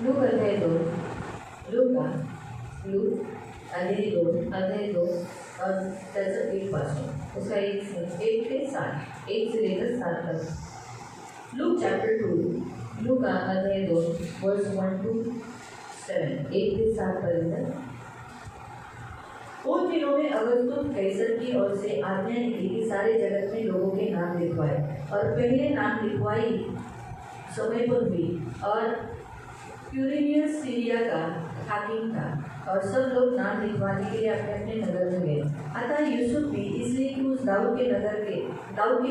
Look अध्याय 2 लूका look अध्याय 2 और त्याचं 1 पासून उसका 1 से 7 1 से लेकर 7 तक। लूक चैप्टर 2 लूका अध्याय 2 वर्स 1 to 7 1 से 7 पर्यंत। उन दिनों में अगस्तुस कैसर की ओर से आज्ञा निकली कि सारे जगत में लोगों के नाम लिखवाए, और पहले नाम लिखवाई समय पर हुई, और क्यूरिनियस सीरिया का हाकिम था, और सब लोग नाम लिखवाने के लिए अपने अपने नगर में गए। अतः यूसुफ भी, इसलिए कि उस दाऊद के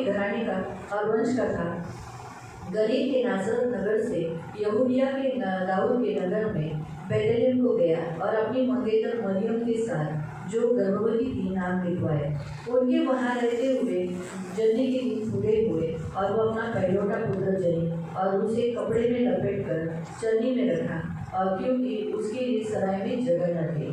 घराने का और वंश का था, गलील के नासरत नगर से यहूदिया के दाऊद के नगर में बेथलेहम को गया, और अपनी मंगेतर मरियम के साथ जो गर्भवती थी नाम लिखवाए। उनके वहाँ रहते हुए जन्ने के दिन पूरे हुए, और वो अपना पहलौठा पुत्र जनी, और उसे कपड़े में लपेट कर चरनी में रखा, और क्योंकि उसके लिए सराय में जगह न थी।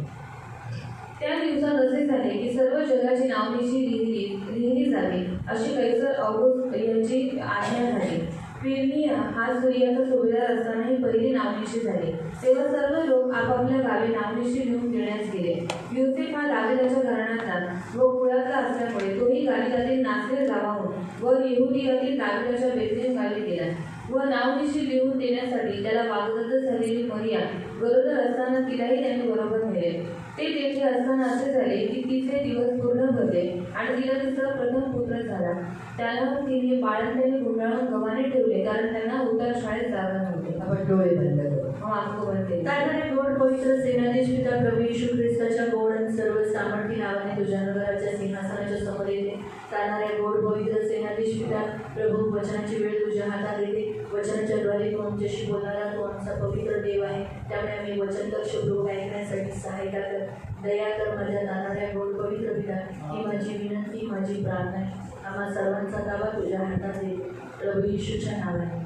त्या दिवसात असे झाले की सर्व जगाची नावनिशी लिहिली जावी अशी कैसर ऑगस्ट यांची आज्ञा झाली। क्विरिनिया हा सीरियाचा सुभेदार असतानाही पहिली नावनिशी झाली। तेव्हा सर्व लोक आपापल्या गावी नावनिशी लिहून देण्यास गेले। युसेफ हा दाविदाच्या घराण्याचा व कुळाचा असल्यामुळे तोही गालिलातील नासरेत गावाहून व यहुदियातील दाविदाच्या बेथलेहम गावी गेला, व नावनिशी लिहून देण्यासाठी त्याला वागदत्त झालेली मरिया गरोदर असताना तिलाही त्यांनी बरोबर नेले। ते तेथे असताना असे झाले की तिचे दिवस पूर्ण भरले, आणि तिला तिचा प्रथम पुत्र झाला। त्याला तिने बाळंतीने गुंडाळून गव्हाणे ठेवले, कारण त्यांना उतर शाळेत जागा नव्हते। आपण डोळे बंद करू। आंखो बनते तारणारे गोड पवित्र सेनाधीश पिता प्रभू येशू ख्रिस्ताच्या गोड आणि सर्व सामर्थ्य नावाने तुझ्या नगराच्या सिंहासनाच्या समोर येते। तारणारे गोड पवित्र सेनाधीश पिता प्रभू, वचनाची वेळ तुझ्या हातात येते। वचनाच्या द्वारे तू आमच्याशी बोलणारा तो आमचा पवित्र देव आहे, त्यामुळे आम्ही वचनदक्ष प्रभू ऐकण्यासाठी सहायता कर, दया कर माझ्या तारणाऱ्या गोड पवित्र पिता। ही माझी विनंती, माझी प्रार्थना आहे। आम्हा सर्वांचा ताबा तुझ्या हातात येते, प्रभू येशूच्या नावाने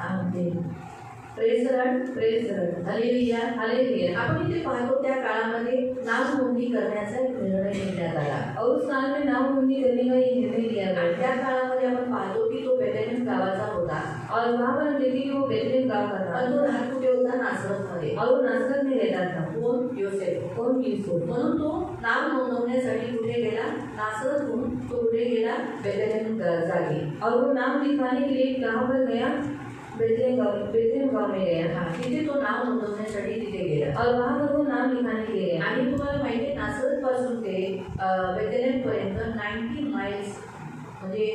आमेन। प्रेज लॉर्ड, हालेलुया हालेलुया। आपण इथे पाहतो त्या काळामध्ये नाव नोंदणी करण्याचा एक निर्णय घेण्यात आला, और उस साल में नाम नोंदणी करने का ये निर्णय लिया आणि गया। त्या काळामध्ये आपण पाहतो की तो बेथलेहम गावाचा होता, और वहाँ पर हम देखते कि वो बेथलेहम गाँव का था, पण तो राहत कुठे होता? नासरतमध्ये। और वो नासरत में रहता था। कोण? योसेफ। कौन यूसुफ? म्हणून तो नाव नोंदवण्यासाठी कुठे गेला? नासरतहून तो कुठे गेला? बेथलेहम जागी। और वो नाम लिखवाने के लिए कहाँ पर गया? बेथलेहम गाँव में गया। तिथे तो नाव नोंदवण्यासाठी तिथे गेला, और वहाँ पर वो नाम लिखाने के लिए गया। आणि तुम्हाला माहिती आहे नासरत पासून ते बेथलेहम पर्यंत 90 माइल्स म्हणजे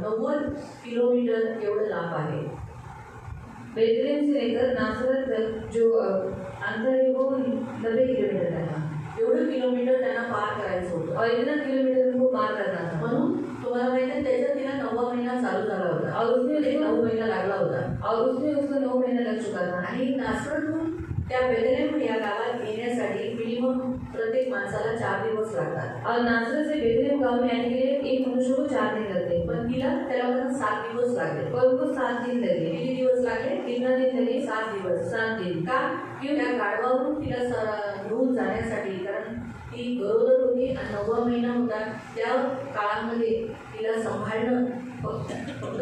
90 किलोमीटर एवढं लांब आहे। बेथलेहम से लेकर नासरत तक जो अंतर है वो 90 किलोमीटर का था, एवढं किलोमीटर त्यांना पार करायचं होतं। और इतना किलोमीटर उनको पार करना था। म्हणून तुम्हाला माहिती आहे त्याच्यात तिला 9वा महिना चालू झाला होता, और उसमें म्हणजे देखो 9 महिना लागला होता, और उसमें उसको 9 महीना लग चुका था। आणि नासरतहून त्या बेथलेहम या गावात येण्यासाठी मिनिमम प्रत्येक माणसाला 4 दिवस लागतात। और नासरत से बेथलेहम गाँव में आने के लिए एक मनुष्य को 4 दिन लगते हैं, पण तिला त्याला 7 दिवस लागले। और उनको 7 दिन लगे। किती दिवस लागले? कितना दिन लगे? 7 दिवस। 7 दिन। का? की त्या गाढवावरून तिला घेऊन जाण्यासाठी, कारण ती गरोदर होती आणि 9वा महिना होता। त्या काळामध्ये तिला सांभाळणं फक्त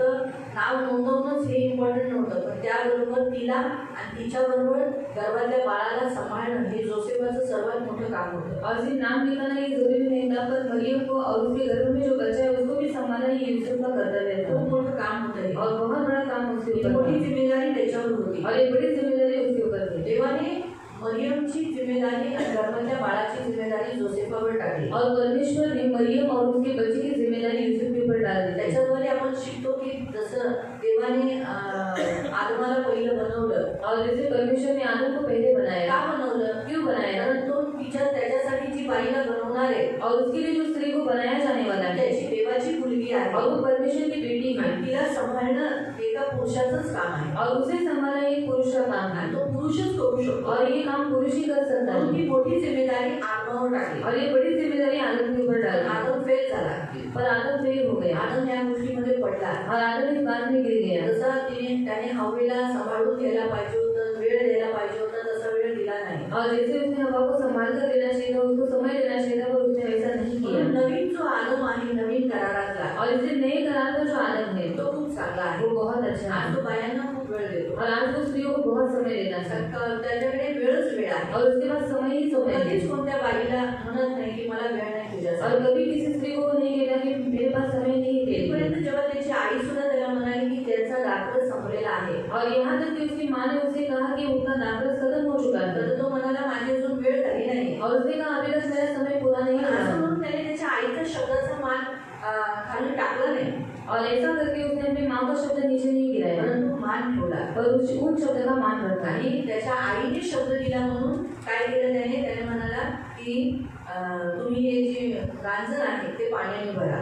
नाव नोंदवणंच हे इम्पॉर्टंट नव्हतं, पण त्याबरोबर तिला आणि तिच्याबरोबर गर्भातल्या बाळाला सांभाळणं हे जोसेफाचं सर्वात मोठं काम होतं। और सिर्फ नाम लिखाना ये जरूरी नहीं था, पर मरियम को और उसके गर्भ में जो बच्चा है उसको भी संभालना ये यूसुफ का कर्तव्य था। खूप मोठं काम होतं हे। और बहुत बड़ा काम उसके ही ऊपर मोठी था। जिम्मेदारी त्याच्यावर होती, और एक बड़ी जिम्मेदारी उसके ऊपर थी। देवाने मरियमची जिम्मेदारी आणि गर्भातल्या बाळाची जिम्मेदारी जोसेफावर टाकली, और परमेश्वर ने मरियम और उसके बच्चे की जिम्मेदारी यूसुफ के ऊपर डाल दी। त्याच्याद्वारे आपण शिकतो की जसं देवाने आदमाला पहिलं बनवलं, और जैसे परमेश्वर ने आदम को पहले बनाया, का बनवलं? क्यों बनाया? कारण तो त्याच्यासाठी जी बाईला बनवणार आहे और उसके लिए जो स्त्री को बनाया जाने वाला है, त्याची देवाची मुलगी आहे, और वो परमेश्वर की बेटी है, आणि तिला सांभाळणं एका पुरुषाचंच काम आहे, और उसे संभालना एक पुरुष का काम है, आणि तो पुरुषच करू शकतो। और ये काम पुरुष ही कर सकता म्हणून है। ही मोठी जिम्मेदारी आदमावर टाकली। और ये बड़ी जिम्मेदारी आदम के ऊपर डाल दी। आदम फेल झाला, पर आदम फेल हो गया, आदम या गोष्टीमध्ये पडला। और आदम इस बात में गिर गया। जसा त्याने हवेला सांभाळून घ्यायला पाहिजे होतं, वेळ द्यायला पाहिजे होता, तसा वेळ दिला नाही। और जैसे उसने हवा को संभाल कर देना चाहिए था, उसको समय देना चाहिए था, पर उसने ऐसा नहीं किया। म्हणून नवीन जो आदम आहे, नवीन करारातला, और इसे नए करार का जो आदम है तो खूप चांगला आहे, वो बहुत अच्छा आज है, तो बायांना खूप वेळ देतो, और आज वो स्त्रियों को बहुत समय देता लेना था त्याच्याकडे वेळच वेळ आहे. और उसके बाद समय ही समय है। कधीच कोणत्या बाईला म्हणत नाही की मला वेळ नाही तुझ्यासाठी. और कभी किसी स्त्री को नहीं कहता कि मेरे पास समय नहीं है तेरे लिए। इथपर्यंत जेव्हा त्याची आई सुद्धा त्याला म्हणाली की त्याचा दाखला संपलेला आहे, और यहाँ तक कि उसकी माँ ने उसे कहा कि उनका दाखला खत्म हो चुका है, तर तो म्हणाला माझी अजून वेळ झाली नाही. और उसने कहा अभी तक मेरा समय पूरा नहीं असं हुआ। म्हणून त्याने त्याच्या आईच्या शब्दाचा मान खाली टाकला नाही, और ऐसा करके उसने अपनी माँ का शब्द नीचे नहीं गिराया, परंतु मान ठेवला. पर उन शब्द का मान रखा। आणि त्याच्या आईने शब्द दिला म्हणून काय केलं त्याने म्हणाला की तुम्ही हे जे गांजण आहे ते पाण्याने भरा.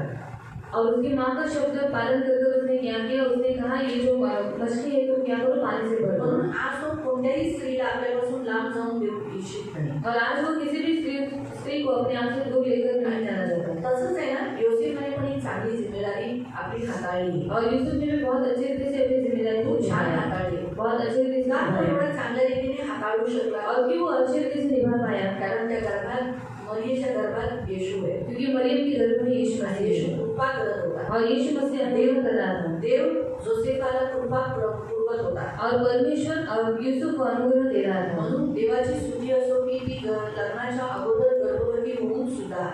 और उसकी माँ का शब्द पालन करके उसने क्या किया, उसने कहा ये जो मछली है तो क्या करो पानी से भर दो। म्हणून आज तो कोणत्याही स्त्रीला आपल्यापासून लांब जाऊन देऊ इच्छित नाही. और आज वो किसी भी स्त्री को अपने आप से दूर लेकर नहीं जाना चाहता। तसंच आहे ना, योसेफाने पण एक चांगली जिम्मेदारी आपली हाताळली. और यूसुफ ने भी बहुत अच्छे रीति से अपनी जिम्मेदारी को खूप छान निभाया, हाताळली. बहुत अच्छे रीति से का तो निभाया। एवढा चांगल्या रीतीने हाताळू शकला? और क्यों वो अच्छे रीति से निभा पाया? कारण त्या गर्भात मरियेच्या गर्भात येशू आहे. क्योंकि मरियम के गर्भ में यीशु आणि मसीह येशू है। कृपा करत होता. और यीशु मसीह देव कर रहा था। देव जोसेफाला कृपा पुरवत होता. और परमेश्वर यूसुफ को अनुग्रह दे रहा था। म्हणून देवाची स्तुती असो की ती लग्नाच्या अगोदर गर्भवती होऊन सुद्धा,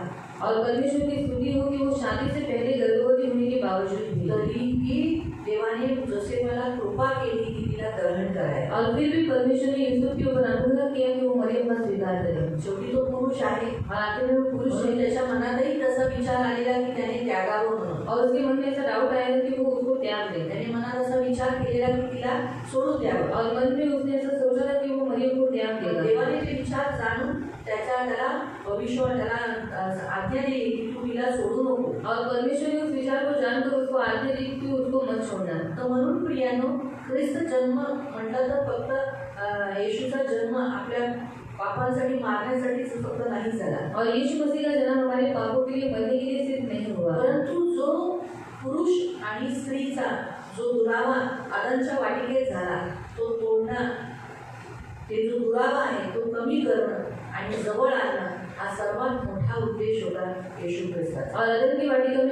और परमेश्वर की स्तुति हो कि वो शादी से पहले गर्भवती होने के बावजूद भी, तरीही देवाने जोसेफाला कृपा केली की तिला ग्रहण करायला. और फिर भी परमेश्वर ने यूसुफ के ऊपर अनुग्रह किया कि वो मरियम का स्वीकार करे। शेवटी तो पुरुष आहे, और आखिर में वो पुरुष म्हणून है। त्याच्या मनातही तसा विचार आलेला की त्याने त्यागावं म्हणून. और उसके मन में ऐसा डाउट आया कि वो उसको त्याग दे। त्याने मनात असा विचार केलेला की तिला सोडून द्यावं. और मन में उसने ऐसा सोचा था कि वो मरियम को त्याग देगा। देवाने ते विचार जाणून त्याला आज्ञा दिली की तू तिला सोडू नको. और परमेश्वर ने उस विचार को जानकर उसको आज्ञा दी कि उसको मत छोड़ना। तर म्हणून प्रियानो, ख्रिस्त जन्म म्हटलं तर फक्त येशूचा जन्म आपल्या पापांसाठी मारण्यासाठीच फक्त नाही झाला, और यीशु मसीह का जन्म हमारे पापों के लिए मरने के लिए सिर्फ नहीं हुआ, परंतु जो पुरुष आणि स्त्रीचा जो दुरावा आदामच्या वाटिकेत झाला तो तोडणं, ते जो दुरावा आहे तो कमी करणं आणि जवळ आणणं हा सर्वात मोठा उद्देश होता येशू ख्रिस्ताचा. और आदम की वाटिका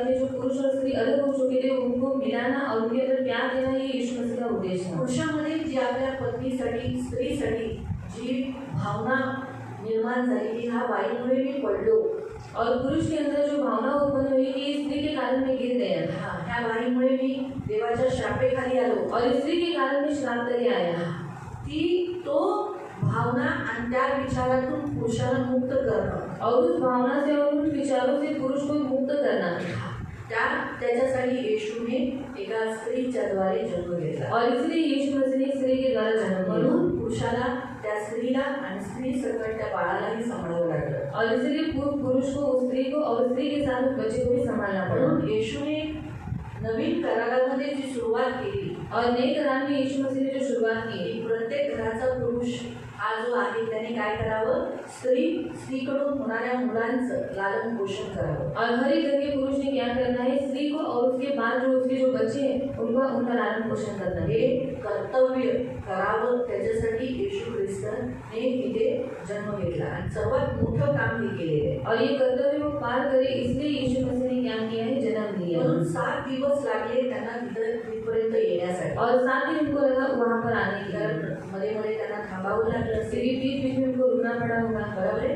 में जो पुरुष और स्त्री अलग हो चुके थे उनको मिलाना और उनके अंदर प्यार देना, ये यीशु मसीह का उद्देश्य था। पुरुषामध्ये जी आपल्या पत्नीसाठी स्त्रीसाठी जी भावना निर्माण झालेली, ह्या वाईमुळे मी पडलो, और पुरुष के अंदर जो भावना उत्पन्न हुई कि स्त्री के कारण में गिर गया, ह्या वाईमुळे मी देवाच्या श्रापेखाली आलो, और स्त्री के कारण में श्राप तले आया, ती तो भावना आणि त्या विचारातून पुरुषाला मुक्त करणं, और उस भावना से और उन विचारों से पुरुष को मुक्त करना, त्याच्यासाठी येशूने एका स्त्रीच्या द्वारे जन्म घेतला. और इसलिए यीशु मसीह ने स्त्री के द्वारा जन्म लिया, म्हणून पुरुषाला त्या स्त्रीला आणि स्त्री सकट त्या बाळालाही सांभाळावं लागलं. और इसलिए पुरुष को उस स्त्री को और स्त्री के साथ उस बच्चे को भी संभालना पड़ा. म्हणून येशूने नवीन करारामध्ये जी सुरुवात केली, और नए करार में यीशु मसीह ने जो शुरुआत की, प्रत्येक घराचा पुरुष हा जो आहे त्याने काय करावं, स्त्रीकडून होणाऱ्या मुलांचं लालन पोषण करावं. और हर एक घर के पुरुष ने क्या करना है, स्त्री को और उसके बाद जो उसके जो बच्चे हैं उनका लालन पोषण करना है. हे कर्तव्य करावं, त्याच्यासाठी येशू ख्रिस्ताने इथे जन्म घेतला आणि सर्वात मोठं काम हे केलेलं आहे. और ये कर्तव्य को पार करे इसलिए यीशु मसीह ने क्या किया है, जन्म लिया. म्हणून 7 दिवस लागले त्यांना तिथपर्यंत येण्यासाठी. और 7 दिन उनको लगा वहाँ पर आने की, कारण मध्ये मध्ये त्यांना थांबावं लागलं असेल, बीच में उनको रुकना पड़ा होगा. बरोबर आहे.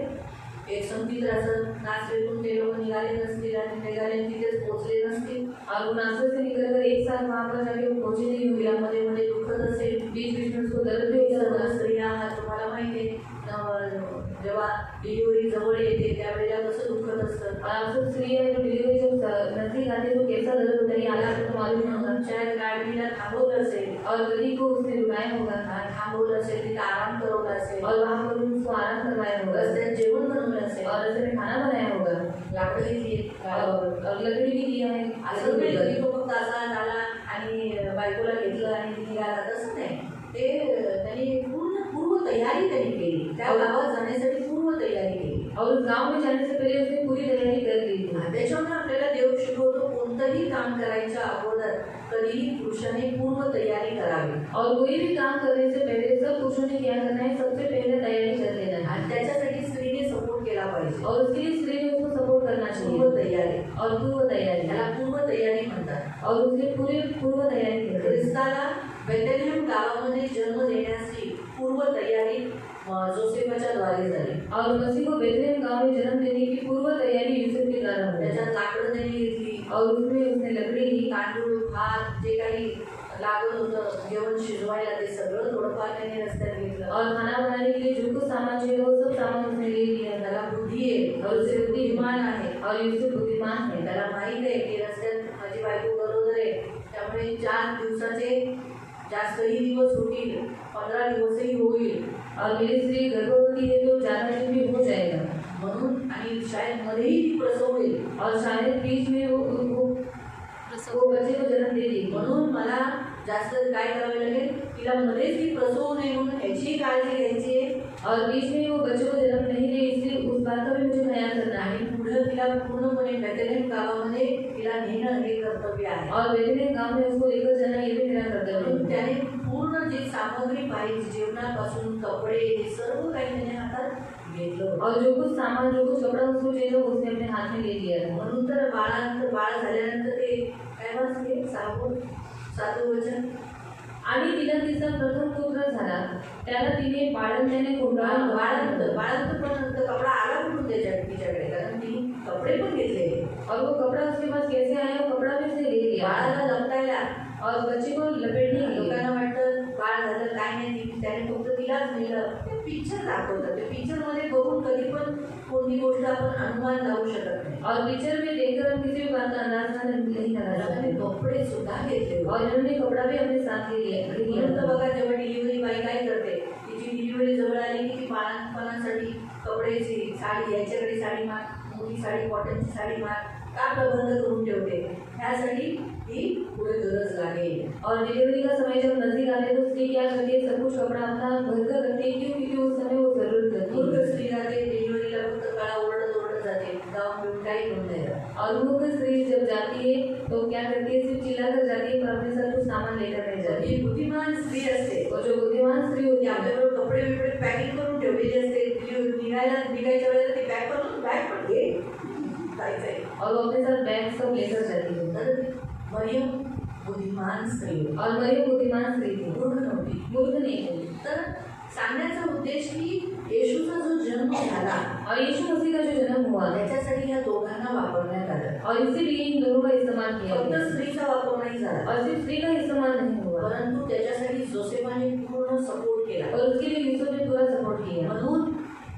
एक संगीत असं नाचलेतून ते लोक निघाले नसतील आणि निघाले तिथेच पोहोचले नसतील, और वो नाश्ते से निकल कर एक साथ वहाँ पर जाके वो पहुँचे नहीं हुए. मध्ये मध्ये दुखत असेल, बीच में उसको दर्द भी होता सर्व होगा. स्त्रिया तुम्हाला माहिती आहे जेव्हा डिलिव्हरी जवळ येते त्यावेळेला कसं दुखत असतं. और आप सब स्त्री है जो डिलीवरी जब नजदीक आती है तो कैसा दर्द होता है, ये आला तो मालूम नहीं होगा. शायद गाडीला थांबवलं असेल, और गली को उसने रुकाया होगा, थांबवलं असेल, तिथे आराम करवला असेल, और वहाँ पर उसको आराम करवाया होगा, रस्त्यात जेवण बनवलं असेल, और रस्ते में खाना बनाया होगा, लाकडं घेतली, और लकड़ी भी दिया है. असं नाही की तो फक्त असा आला आणि बायकोला घेतलं आणि ती निघाला, तसं नाही. ते त्यांनी पूर्व तयारी त्यांनी केली, त्या गावात जाण्यासाठी पूर्व तयारी केली. और उस गांव में जाने से पहले उसने पूरी तैयारी कर ली थी. त्याच्यामुळे आपल्याला देव शिकवतो कोणतंही काम करायच्या अगोदर कधीही पुरुषाने पूर्व तयारी करावी. और कोई भी काम करने से पहले सब पुरुषों ने क्या करना है, सबसे पहले तैयारी कर लेना है. आणि त्याच्यासाठी स्त्रीने सपोर्ट केला पाहिजे. और उसके लिए स्त्री ने उसको सपोर्ट करना चाहिए. पूर्व तयारी, और पूर्व तयारी, याला पूर्व तयारी म्हणतात. और उसने पूरी पूर्व तयारी केली. ख्रिस्ताला बेथलेहेम गावामध्ये जन्म देण्याची पूर्व तयारी जोसेफाच्या द्वारे झाली. और मसीह को बेथलेहेम गांव में जन्म देने की पूर्व तैयारी यूसुफ के द्वारा हुई. त्याच्यात लाकडं त्यांनी घेतली, और उसमें उसने लकड़ी ली, तांदूळ भात जे काही लागत होतं जेवण शिजवायला ते सगळं थोडंफार त्यांनी रस्त्यात घेतलं. और खाना बनाने के लिए जो कुछ सामान चाहिए वो सब सामान उसने ले लिया. त्याला बुद्धी आहे और उसे बुद्धिमान आहे. और यूसुफ बुद्धिमान है. त्याला माहित आहे की रस्त्यात माझी बायको बरोबर आहे, त्यामुळे 4 दिवसाचे जास्तही दिवस होतील, 15 दिवसही होईल. और मेरी स्त्री गर्भवती है तो ज्यादा दिन भी हो जाएगा. म्हणून आणि शायद मध्येही ती प्रसव होईल. और शायद बीच में वो बच्चे को जन्म दे देगी. म्हणून मला जास्त काय करावे लागेल, तिला मध्येच ती प्रसव होऊ नये म्हणून ह्याची काळजी घ्यायची आहे. और बीच में वो बच्चे को जन्म नहीं दे, इसलिए उस बात का भी मुझे ख्याल करना है. आणि पुढे तिला पूर्णपणे बेथलेहेम गावामध्ये तिला नेणं हे कर्तव्य आहे. और बेथलेहेम गांव में उसको लेकर जाना ये भी मेरा कर्तव्य म्हणून है. त्याने पूर्ण जी सामग्री पाहिजे जेवणापासून कपडे हे सर्व काही त्याने हातात घेतलं. और जो कुछ सामान जो कुछ कपड़ा उसको चाहिए वो उसने अपने हाथ में ले लिया. म्हणून तर बाळ झाल्यानंतर ते काय वाचले 7वं वचन. आणि तिला तिचा प्रथम पुत्र झाला, त्याला तिने बाळंत्याने कोंडाळून बाळांत पण कपडा आला कुठून तिच्याकडे, कारण तिने कपडे पण घेतले. और वो कपड़ा उसके पास कैसे आया, वो कपड़ा भी उसने ले लिया. बाळाला लपटायला और बच्चे को लपेटने के लिए. लोकांना वाटतं बाळ झालं काय नाही, त्याने फक्त तिलाच नेलं. ते पिक्चर दाखवतात, ते पिक्चरमध्ये बघून कधी पण कोणती गोष्ट आपण अनुमान लावू शकत नाही. और पिक्चर में देखकर हम किसी भी बात का अंदाज नहीं लगा त्याने सकते. कपडे सुद्धा घेतले. और इन्होंने कपड़ा भी अपने साथ ले लिया. म्हणून तर बघा जेव्हा डिलिव्हरी बाई काय करते, तिची डिलिव्हरी जवळ आली की ती बाळांपणासाठी कपड्याची साडी, याच्याकडे साडी माग, मोठी साडी कॉटनची साडी माग का प्रबंध करून ठेवते, ह्यासाठी ही पुढे गरज लागेल. और डिलीवरी का समय जब नजदीक आते हैं तो स्त्री क्या करती है, सब कुछ कपड़ा अपना भर कर रखती है. क्यों? क्योंकि उस समय वो जरूरत करती मूर्ख है. स्त्री जाते डिलिव्हरीला फक्त काळा ओरडत जाते, जाऊन बिऊन काही घेऊन नाही जात. और मूर्ख स्त्री जब जाती है तो क्या करती है, सिर्फ चिल्ला कर जाती है पर अपने साथ कुछ सामान लेकर नहीं जाती. ही बुद्धिमान स्त्री असते. और जो बुद्धिमान स्त्री होती ती है आपल्याबरोबर कपडे बिपडे पॅकिंग करून ठेवलेली असते. निघायच्या वेळेला ती पॅक करून बॅग पण घे जायचंय. और वो अपने साथ बैग सब लेकर जाती है. तर मरियम बुद्धिमान स्त्री होती. और मरियम बुद्धिमान स्त्री थी, मूर्ख नव्हती. मूर्ख नहीं थी. तर सांगण्याचा उद्देश की येशूचा जो जन्म झाला और यीशु मसीह का जो जन्म हुआ त्याच्यासाठी ह्या दोघांना वापरण्यात आलं. और इसीलिए इन दोनों का इस्तेमाल किया फक्त गया. स्त्रीचा वापर नाही झाला, और सिर्फ स्त्री का इस्तेमाल नहीं हुआ, परंतु त्याच्यासाठी जोसेफाने पूर्ण सपोर्ट केला. और उसके लिए यूसुफ ने पूरा सपोर्ट किया. म्हणून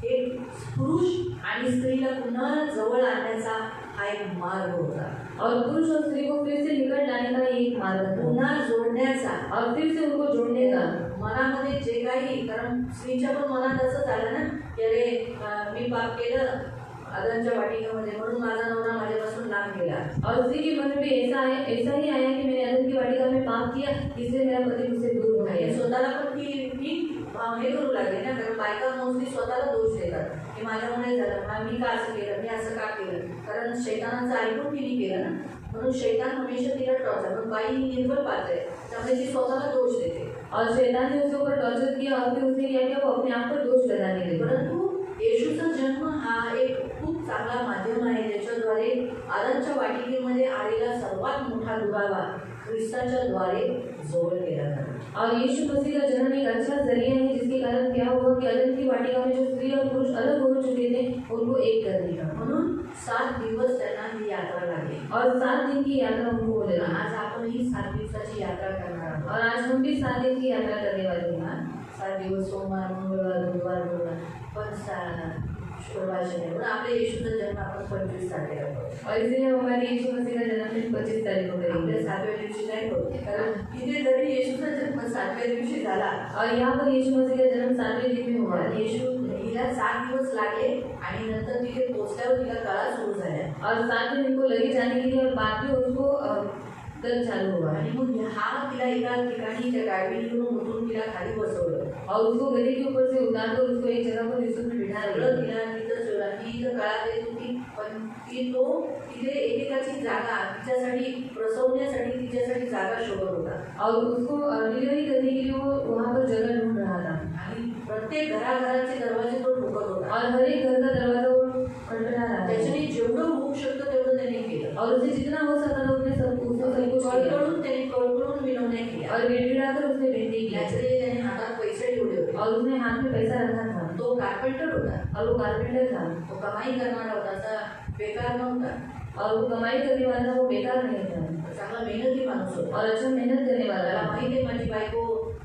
एक पुरुष आणि स्त्रीला पुन्हा जवळ आणण्याचा हा एक मार्ग होता. और पुरुष और स्त्री को फिर से निकट लाने का एक मार्ग था. पुन्हा जोडण्याचा. और फिर से उनको जोड़ने का. मनामध्ये जे काही, कारण स्त्रीच्या पण मनात असं झालं ना की अरे मी पाप केलं आदामच्या वाटिकेमध्ये म्हणून माझा नवरा माझ्यापासून लांब गेला. और स्त्री के मन में ऐसा ही आया कि मैंने आदम की वाटिका में पाप किया, इसलिए मेरा पति मुझसे दूर हो गया. स्वतःला पण ती हे करू लागले ना, कारण बायका मोस्टली स्वतःला दोष देतात की माझ्यामुळे झालं, मी का असं केलं, मी असं का केलं, कारण शैतानाचं ऐकून तिने केलं ना, म्हणून शैतान हमेशा तिला टॉर्चर. पण बाई ही निर्बल पात्र आहे, त्यामुळे ती स्वतःला दोष देते. और शैतान ने उसके ऊपर टॉर्चर किया और फिर उसने क्या किया, वो अपने आप पर दोष लगाने लगी. परंतु येशूचा जन्म हा एक खूप चांगला माध्यम आहे, ज्याच्याद्वारे आदामच्या वाटिकेमध्ये आलेला सर्वात मोठा दुरावा ख्रिस्ताच्या द्वारे जवळ केला जातो. और यीशु मसीह का जन्म एक अच्छा जरिया है, जिसके कारण क्या हुआ कि आदम की वाटिका में जो स्त्री और पुरुष अलग हो चुके थे उनको एक कर दिया. म्हणून 7 दिवस त्यांना ही यात्रा लागली. और 7 दिन की यात्रा उनको हो गई. आज आपण ही 7 दिवसाची यात्रा करणार आहोत. और आज हम भी 7 दिन की यात्रा करने वाले हैं. 7 दिवस सोमवार, मंगळवार, बुधवार, गुरुवार, पण शुक्रवार, शनिवार. आपल्या येशूचा जन्म आपण 25 तारखेला करतो. और इसलिए हम हमारे यीशु मसीह का जन्मदिन 25 तारीख को करेंगे. आपल्या 7व्या दिवशी नाही होत, कारण इथे जरी येशूचा जन्म 7व्या दिवशी झाला और यहाँ पर यीशु मसीह का जन्म 7वें दिन में हुआ. येशू हिला 7 दिवस लागले आणि नंतर तिथे पोहोचल्यावर तिला कळा सुरू झाल्या. और 7 दिन उनको लगे जाने के लिए और बाद में उसको दर्द चालू हुआ. आणि मग हा तिला एका ठिकाणी त्या गाडीवरून उतरून तिला खाली बसवलं और उसको गले के ऊपर से उतार कर उसको एक जगह पर यूसुफ ने बिठा दिया. तिला तिथं ठेवला. ती इथं काळात येत होती, पण तिथे एकेकाची जागा तिच्यासाठी प्रसवण्यासाठी तिच्यासाठी जागा शोधत होता. और उसको डिलीवरी करने के लिए वो वहाँ पर जगह ढूंढ रहा था. आणि प्रत्येक घराघराचे दरवाजे तो ठोकत होता. और हर एक घर का दरवाजा वो खटखटा रहा था. त्याच्याने जेवढं होऊ शकतं तेवढं त्याने केलं. और उसे जितना हो सकता था उसने सब कुछ किया. कळकळून त्याने कळकळून विनवण्या केल्या. और गिड़गिड़ाकर उसने विनती की नॅचरली त्याने हातात पैसे ठेवले होते. और उसने हाथ में पैसा रखा था तो कारपेंटर होता. और वो कारपेंटर था तो कमाई करणारा होता, असा बेकार नव्हता. और वो कमाई करने वाला था, वो बेकार नहीं था चांगला मेहनती माणूस होता. और अच्छा मेहनत करने वाला त्याला था माहिती आहे माझी बायको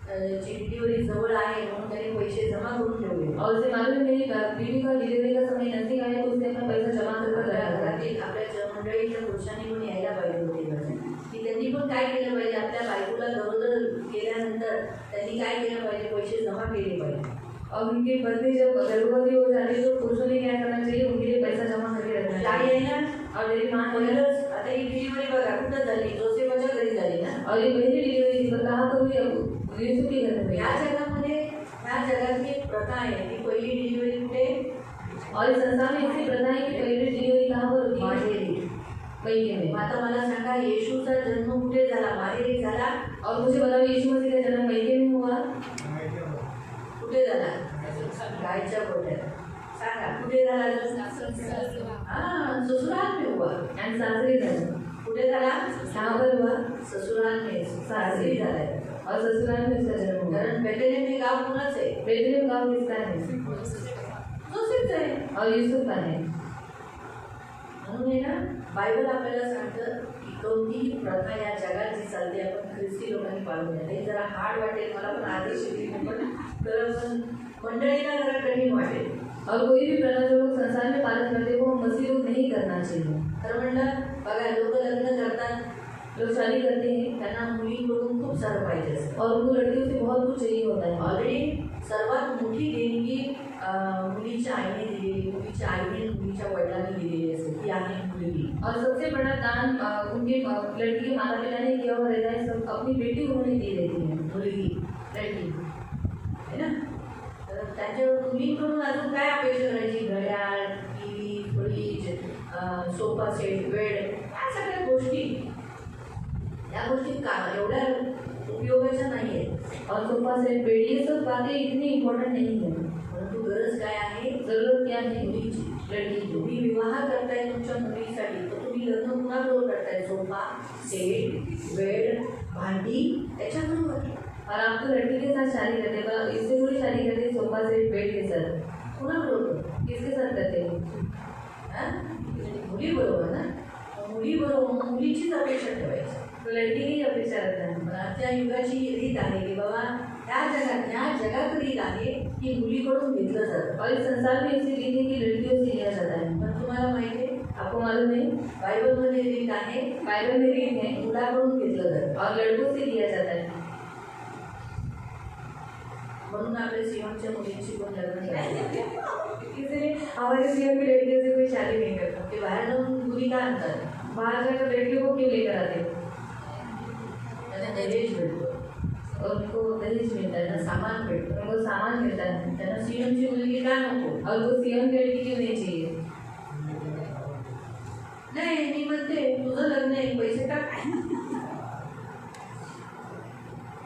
ची डिलिव्हरी जवळ आहे म्हणून त्याने पैसे जमा करून ठेवले. और उसे मालूम है मेरी बीवी का डिलीवरी का समय नजदीक आया तो उसने अपना पैसा जमा कर आपल्या रखा था घरातील आपल्या मंडळीच्या पुरुषांनी पण यायला पाहिजे होते घरी. की त्यांनी पण काय केलं पाहिजे, आपल्या बायकोला गरोदर केल्यानंतर त्यांनी काय केलं पाहिजे, पैसे जमा केले पाहिजे. और उनकी पत्नी जब गर्भवती हो जाती है तो पुरुषों ने क्या करना चाहिए, उनके लिए पैसा जमा करके रखना आई चाहिए. आहे ना, और मेरी माँ है पहिलंच आता ही डिलिव्हरी बघा कुठं झाली, जोसेफच्या घरी झाली ना. और ये पहली डिलीवरी थी, पर कहाँ पर हुई, अब यूसुफ के घर में ह्या हुई. जगामध्ये ह्या जगातली एक प्रथा आहे की पहिली डिलिव्हरी कुठे, और इस संसार में ऐसी प्रथा है कि पहली डिलीवरी कहाँ पर होती है, माहेरी. महीने में. आता मला सांगा, येशूचा जन्म कुठे झाला, माहेरी झाला. और मुझे बताओ यीशु मसीह का जन्म महीने में हुआ, कुठे झाला, गायच्या गोठ्यात. सांगा कुठे झाला, ससुराल में हुआ. एंड सासरी जन्म कुठे झाला, कहाँ पर हुआ, ससुराल में, सासरी झालाय. और ससुराल में उसका जन्म हुआ. कारण बेथलेहेम हे गाव कुणाच आहे, बेथलेहेम गाँव किसका है, जोसेफचं आहे. और यूसुफ का है. म्हणून आहे ना, बायबल आपल्याला सांगतं की कोणतीही प्रथा या जगात जी चालते आपण ख्रिस्ती लोकांनी पाळून नये. हे जरा हार्ड वाटेल, मला पण आधी शिकली पण तर पण मंडळीला जरा कठीण वाटेल. और कोई भी प्रथा जो लोग संसार में पालन करते हैं वो मसीह लोग नहीं करना चाहिए. तर म्हणलं बघा, लोक लग्न करतात, लोग शादी करते हैं त्यांना मुलीकडून खूप सारं पाहिजे असतं. और उनको लड़कियों से बहुत कुछ चाहिए होता है. ऑलरेडी सर्वात मोठी देणगी मुलीच्या आईने दिलेली, मुलीच्या आईने मुलीच्या वडिलांनी दिलेली असते, ती आहे मुलगी. और सबसे बड़ा दान उनके लड़की के माता पिता ने किया हुआ रहता है, सब अपनी बेटी उन्होंने दी रहती है, मुलगी लड़की. है ना. तर त्याच्यावर मुलीकडून अजून काय अपेक्षा करायची, घड्याळ, TV, fridge, sofa set, bed, या सगळ्या गोष्टी, या गोष्टी का एवढ्या उपयोगाच्या नाही आहेत. और सोफा सेट, बेड, ये सब बातें इतनी इम्पोर्टेंट नहीं है. परंतु गरज काय आहे, जरूरत क्या है मुलीची. लड़की की. तुम्ही विवाह करताय तुमच्या मुलीसाठी, तर तुम्ही लग्न कुणाबरोबर करताय, सोफा सेट, बेड, भांडी, त्याच्याबरोबर. और आप तो लड़की के साथ शादी करते हैं, पर इससे थोड़ी शादी करते हैं सोफा सेट बेड के साथ. कुणाबरोबर, किसके साथ करते हैं, मुलीबरोबर ना. मुलीबरोबर मुलीचीच अपेक्षा ठेवायची. तो लड़की की अपेक्षा रखना है. पण आजच्या युगाची रीत आहे की बाबा ह्या जगात रीत आहे की मुलीकडून घेतलं जातं. और इस संसार में ऐसी रीत है कि लड़कियों से लिया जाता है. पण तुम्हाला माहिती आहे, आपको मालूम है बायबलमध्ये रीत आहे बाइबल में रीत है मुलाकडून घेतलं जातं. और लड़कों से लिया जाता है. म्हणून आपल्या सियोनच्या मुलींची कोण लग्न करतात, इसलिए हमारे सीएम की लड़कियों से कोई शादी नहीं करता. ते बाहेर जाऊन मुली का आणतात, बाहर जाकर लड़कियों को क्यों लेकर आते हैं, त्यांना दहेज भेटतो, और उनको दहेज मिलता है, त्यांना सामान भेटतं. उनको सामान मिलता है. त्यांना सियोनची मुलगी का नको. और वो सीएम की लड़की क्यों नहीं चाहिए. नाही, मी म्हणते तुझं लग्न आहे, पैसे टाक.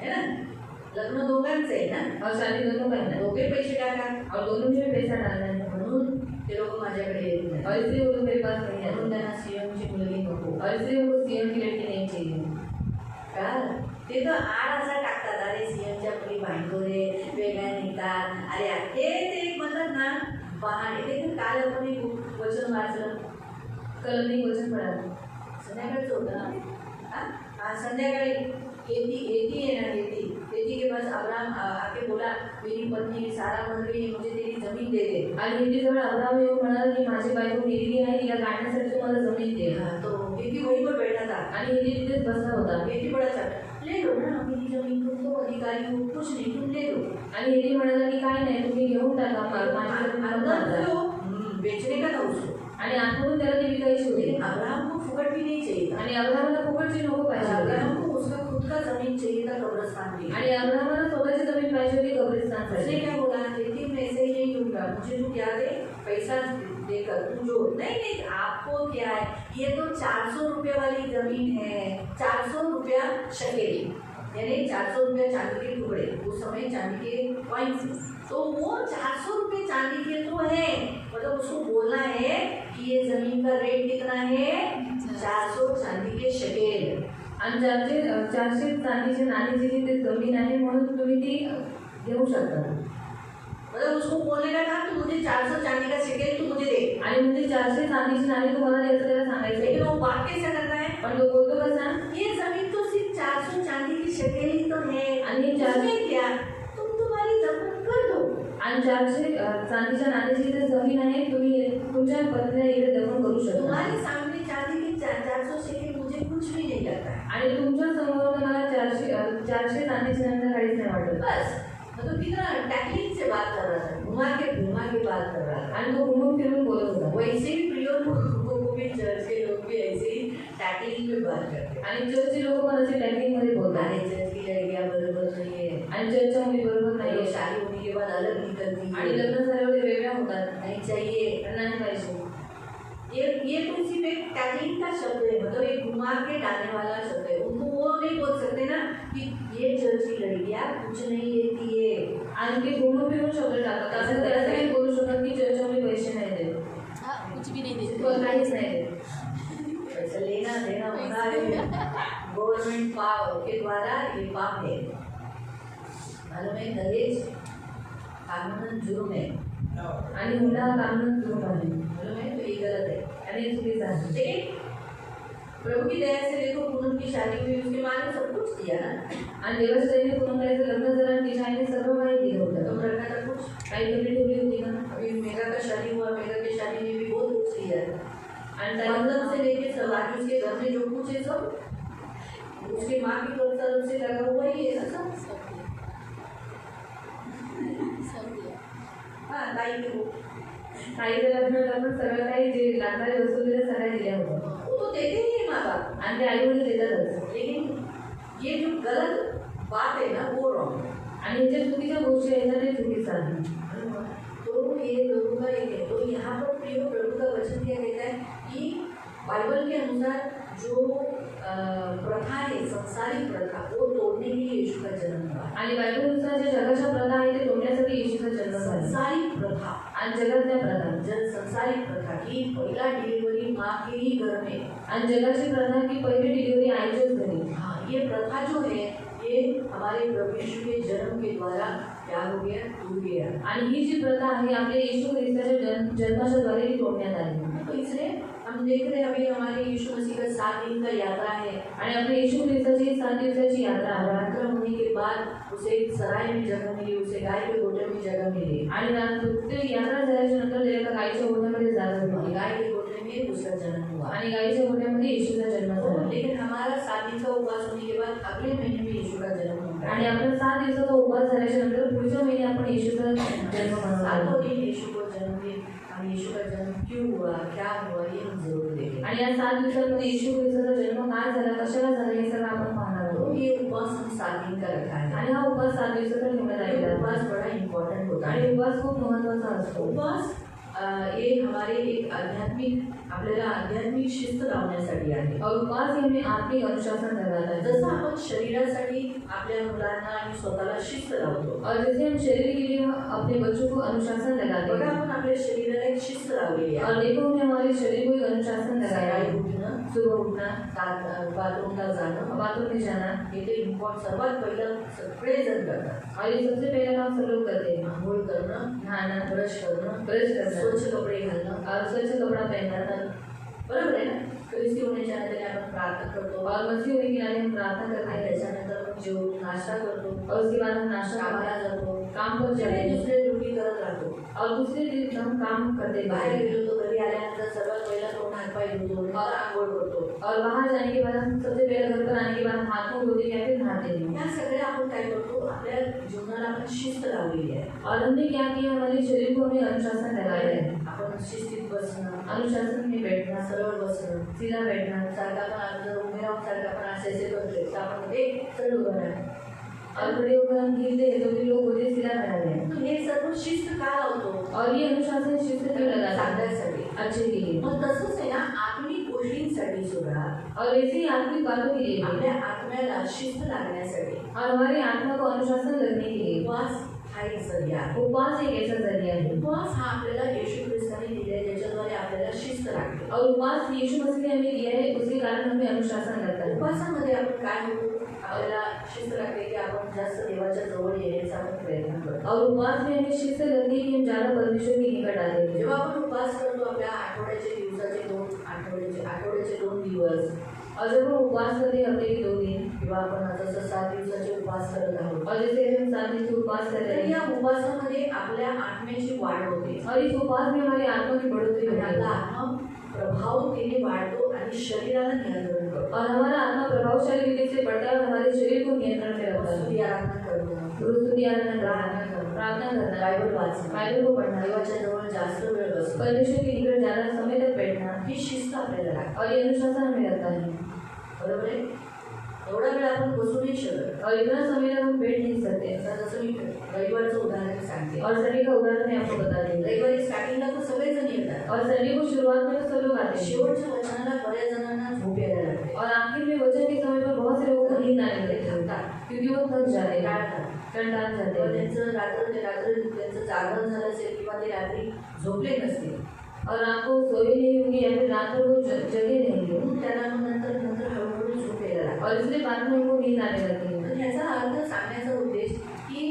है ना, लग्न दोघांचं आहे ना, और शादी दोनों का है ना, दोघे पैसे टाका. और दोनों में भी पैसा डालना है. म्हणून ते लोक माझ्याकडे येत नाही. और इसलिए वो लोग मेरे पास नहीं आते. म्हणून त्यांना सियोनची मुलगी नको. और इसलिए उनको सीएम की लड़की नहीं चाहिए. का ते तर आड असा टाकतात, अरे सियोनच्या मुली भांडोरे वेगळ्या निघतात. अरे ते एक म्हणतात ना बहाणे. ते तर काल आपण एक वचन वाचलं, कल नहीं वचन पड़ा. संध्याकाळचं होतं ना. हाँ, संध्याकाळी खेती है ना, खेती के पास अब्राहम आके बोला, मेरी पत्नी सारा मर गई, मुझे तेरी जमीन दे दे. आणि हेतीजवळ अब्राहम येऊन म्हणाला की माझी बायको मेली आहे, तिला काढण्यासाठी तू मला जमीन दे. हाँ, तो खेती वहीं पर बैठा था. आणि हेती तिथेच बसला होता. खेती बड़ा चाहता, ले लो ना मेरी जमीन, तुम तो अधिकारी हो, कुछ नहीं, तुम ले लो. आणि हेती म्हणाला की काय नाही, तुम्ही घेऊन टाका माझी जमीन मला अंदर द्या. तो बेचने का था उसको. आणि आतमधून त्याला ती विकायची होती. लेकिन अब्राहम को फुकट भी नहीं चाहिए था. आणि अब्राहमाला फुकटची नको पाहिजे होती. अब्राहम को उसका खुद का जमीन चाहिए था, कब्रिस्तान के लिए. आणि अब्राहमाला स्वतःची जमीन पाहिजे होती उसने कब्रिस्तानसाठी. क्या बोला, लेकिन मैं ऐसे ही नहीं दूंगा, मुझे तू क्या दे, पैसा देकर तू जो. नहीं, आपको क्या है, ये तो 400 रुपये वाली जमीन है, 400 रुपया शकेल, यानी 400 रुपया चांदी के टुकड़े. उस समय चांदी के कॉइन्स, तो वो 400 रुपये चांदी के तो है. मतलब उसको बोलना है कि ये जमीन का रेट कितना है, 400 चांदी के शकेल. आणि ज्यांचे 400 चांदीचे नाणे जी ते जमीन आहे म्हणून तुम्ही ती घेऊ शकता. मतलब उसको बोलने का था कि मुझे 400 चांदी का सिक्के तू मुझे दे, आणि म्हणजे 400 चांदीची नाणी तुम्हाला द्यायचं त्याला सांगायचं. लेकिन वो बात कैसे करता है? पण तो बोलतो कसा, ये जमीन तो सिर्फ 400 चांदी की शक्ल ही तो है, आणि ये 400 उसमें क्या तुम तुम्हारी जमीन कर दो. आणि 400 चांदीच्या नाण्याची इथे जमीन आहे, तुम्ही तुमच्या पत्नीला इथे दफन करू शकता. तुम्हारे सामने चांदी की 400 सिक्के मुझे कुछ भी नहीं लगता है. आणि तुमच्या समोर मला 400 चांदीचे नाणे काहीच नाही वाटत. बस मतलब कितना टैकलिंग से बात कर रहा था, घुमा के बात कर रहा था. आणि तो घुमून फिरून बोलत होता. वैसे ही प्रियोर लोगों को भी चर्च के लोग भी ऐसे ही टैकलिंग में बात करते हैं. आणि चर्चचे लोक पण असे टॅगिंग मध्ये बोलतात. अरे चर्च की लड़कियां बरोबर नहीं है, आणि चर्चच्या मुली बरोबर ये नाही, शादी होने के बाद अलग निकलती आणि है, लग्न झाल्यावर ते वेगळ्या होतात, नहीं चाहिए. नाही पाहिजे. ये तो सिर्फ एक टैकलिंग का शब्द है, मतलब एक घुमा के डालने वाला शब्द है. उनको वो नहीं बोल सकते ना कि ये चर्च की लड़कियां कुछ नहीं लेती है. आणि ते घुमून फिरून शब्द टाकतात. असं ते असं काही बोलू शकत की चर्चच्या मुली पैसे नाही देत, कुछ भी नहीं देते. किंवा काहीच नाही देत. पैसा लेना देना होता है गवर्नमेंट पाव के द्वारा, ये पाप है. मालूम है दहेज कानूनन जुर्म है, आणि हुंडा कानून जुर्म आहे, मालूम है, तो ये गलत है. आणि हे चुकीचं आहे. लेकिन प्रभु की दया से देखो पूनम की शादी हुई, उसकी माँ ने सब कुछ दिया ना. आणि देवाच्या दयेने पूनमताईचं लग्न झालं आणि तिच्या आईने सर्व काही दिलं होतं. तो रखा था कुछ. काही कपडे ठेवली होती का? अभी मेगा का शादी हुआ, मेगा की शादी में भी बहुत कुछ दिया है. आणि बंधन त्यानंतर से लेके सब आगे उसके घर में जो कुछ है सब उसके माँ की तरफ से लगा हुआ ही है ना सब. सब दिया. हाँ ताई के वो ताईचं लग्न करून सगळं काही जे लागणारे वस्तू दिल्या सगळ्या दिल्या होत्या. वो तो देते ही है माँ बाप. आणि ते आई वडील देतातच. लेकिन ये जो गलत बात है ना वो रॉन्ग. आणि ज्या चुकीच्या गोष्टी आहेत ना ते चुकीचं आहे. तो ये लोगों का एक है. तो यहाँ पर प्रिय प्रभु का वचन क्या कहता है कि बाइबल के अनुसार जो प्रथा है, संसारिक प्रथा, वो तोड़ने के लिए यीशु का जन्म हुआ. आणि बायबलनुसार ज्या जगाच्या प्रथा आहेत ते तोडण्यासाठी येशूचा जन्म झाला. संसारिक प्रथा, आणि जगातल्या प्रथा, जन संसारिक प्रथा की पहिला डिलीवरी माँ के ही घर में. आणि जगाची प्रथा की पहिली डिलिव्हरी आईच्याच घरी. हाँ, ये प्रथा जो है ये हमारे प्रभु यीशु के जन्म के द्वारा क्या हो गया, टूट गया. आणि ही जी प्रथा आहे आपल्या येशू ख्रिस्ताच्या जन्माच्या द्वारे ही तोडण्यात आली. तो इसलिए हम देख रहे हैं अभी हमारे यीशु मसीह का 7 दिन का यात्रा है. आणि आपल्या येशू ख्रिस्ताची 7 दिवसाची यात्रा आहे. यात्रा होने के बाद उसे एक सराय में जगह मिली, उसे गाय के गोटे में जगह मिली. आणि ते यात्रा झाल्याच्या नंतर त्याला एका गायीच्या गोठ्यामध्ये जागा मिळाली. गाय के गोटे में उसका जन्म हुआ. आणि गायीच्या गोठ्यामध्ये येशूचा जन्म झाला. लेकिन हमारा 7 दिन का उपवास होने के बाद अगले महीने में यीशु का जन्म होता आणि है. आपला 7 दिवसाचा उपवास झाल्याच्या नंतर पुढच्या महिने आपण येशूचा जन्म मनवतो. 7 दिन यीशु को जन्म दिए. हम यीशु का जन्म क्यों हुआ, क्या हुआ, ये हम जरूर देखेंगे. आणि या 7 दिवसांमध्ये येशू ख्रिस्ताचा जन्म काय झाला, कशाला झाला हे सगळं आपण पाहणार तो आहोत. ये उपवास हम 7 दिन का रखा है. आणि हा उपवास 7 दिवसाचा ठेवण्यात ये आलेला आहे. उपवास बड़ा इम्पोर्टेंट होता आणि है. उपवास खूप महत्त्वाचा असतो. उपवास ये हमारे एक आपल्याला आध्यात्मिक शिस्त लावण्यासाठी आहे. और उपवास हे हमें आत्मिक अनुशासन लगाता है. जसं आपण शरीरासाठी आपल्या मुलांना आणि स्वतःला शिस्त लावतो. और जैसे हम शरीर के लिए अपने बच्चों को अनुशासन लगाते बघा हैं. आपण आपल्या शरीराला एक शिस्त लावलेली आहे. और देखो हमने हमारे शरीर को एक अनुशासन लगाया सकाळी है. उठणं, सुबह उठना, बाथरूमला जाणं, बाथरूम में जाना, हे ते सर्वात पहिलं सगळेजण करतात. और ये सबसे पहला काम सब लोग करते हैं. आंघोळ करणं, नहाना, ब्रश करणं, ब्रश करना, स्वच्छ कपडे घालणं, और स्वच्छ कपड़ा पहनना. बरोबर आहे ना. ख्रिस्ती होण्याच्या नंतर आपण प्रार्थना करतो और मसीह होने के नाते हम प्रार्थना करते आणि हैं. त्याच्यानंतर मग जेवून नाश्ता करतो, और उसके बाद हम नाश्ता कामाला करते जातो, हैं, काम पर जाते सगळे हैं. दुसरे ड्युटी करत राहतो. और दूसरे दिन हम काम करते बाहेर हैं. गेलो तो घरी आल्यानंतर सर्वात पहिला तोंड हातपाय धुतो, नंतर आंघोळ करतो. और बाहर जाने के बाद हम सबसे पहले घर पर आने के बाद हम हाथ मुंह धोते हैं या फिर नहाते हैं. या सगळ्या आपण काय करतो, आपल्या जीवनाला आपण शिस्त लावलेली आहे. और हमने क्या किया, हमारे शरीर को हमें अनुशासन लगाया है. आपण शिस्तीत बसणं, अनुशासन में बैठना, सरळ बसणं, सीधा बैठना, सारखा आपण जर उभे राहून सारखा आपण असे करतोय तर आपण एक सरळ उभं राहणं. और खड़े होकर हम गिरते हैं तो भी लोग बोलते सीधा खड़ा है. तो हे सर्व शिस्त का लावतो, और ये अनुशासन शिस्त क्यों लगाता है? सांगण्यासाठी. अच्छे के लिए. मग तसंच आहे ना आत्मिक गोष्टींसाठी सुद्धा और ऐसे ही आत्मिक बातों के लिए भी. आपल्या आत्म्याला शिस्त लागण्यासाठी और हमारी आत्मा को अनुशासन लगने के लिए उपवास हा एक जरिया आहे. उपवास एक ऐसा जरिया है. उपवास हा आपल्याला येशू ख्रिस्ताने दिले ज्याच्याद्वारे आपल्याला शिस्त लागते. और उपवास यीशु मसीह ने हमें दिया है, उसके कारण हमें अनुशासन लगता है. उपवासामध्ये आपण काय होतो, आपल्याला शिस्त लागते की आपण जास्त देवाच्या जवळ येण्याचा आपण प्रयत्न करतो. और उपवास में हमें शिस्त लगती है कि हम ज़्यादा परमेश्वर के निकट आते हैं। जेव्हा आपण उपवास करतो आपल्या आठवड्याचे 2 दिवस, और जब हम उपवास करते हैं हफ्ते के 2 दिन, किंवा आपण जसं 7 दिवसाचे उपवास करत आहोत, और जैसे हम 7 दिन से उपवास कर रहे तर या हैं, उपवासामध्ये आपल्या आत्म्याची वाढ होते और इस उपवास में हमारी आत्मा की बढ़ोतरी आणि होती आपला है, आत्मा प्रभावतेने वाढतो आणि शरीराला नियंत्रण करतो. और हमारा आत्मा प्रभावशाली रीति से बढ़ता है और हमारे शरीर को नियंत्रण में रखता है। स्तुती आराधना करणं, गुरु स्तुति आराधना प्रार्थना करना, करणं, प्रार्थना करना, बायबल वाचणं, बाइबल को पढ़ना, देवाच्या जवळ जास्त वेळ बसणं, परमेश्वर के निकट ज़्यादा समय तक बैठना, ही शिस्त आपल्याला लागते. और ये अनुशासन हमें लगता है। बरोबर आहे? एवढा वेळ आपण बसू नाही शकत. और इतना समय तक हम बैठ नहीं सकते। आता जसं मी रविवारचं उदाहरण सांगते. और संडे का उदाहरण मैं आपको बता देंगे। रविवारी स्टार्टिंगला तर सगळेजण येतात. और संडे को शुरुआत में तो सब लोग आते हैं, शेवटच्या वचनाला बऱ्याच जणांना झोप यायला लागते. और आखिर में वचन के समय पर बहुत से लोगों को नींद आने लगती है, थकतात, क्योंकि वो थक जाते हैं, टाळतात. कंटाळ जाते तेव्हा हैं, त्यांचं रात्र त्यांचं जागरण झालं असेल किंवा ते रात्री झोपले नसतील, और रात को सोए नहीं होंगे या फिर रात भर वो जगे नहीं होंगे, म्हणून त्यांना मग नंतर हळूहळू झोप यायला लागते. और इसलिए बाद में उनको नींद आने लगती है। तर ह्याचा अर्थ सांगण्याचा उद्देश की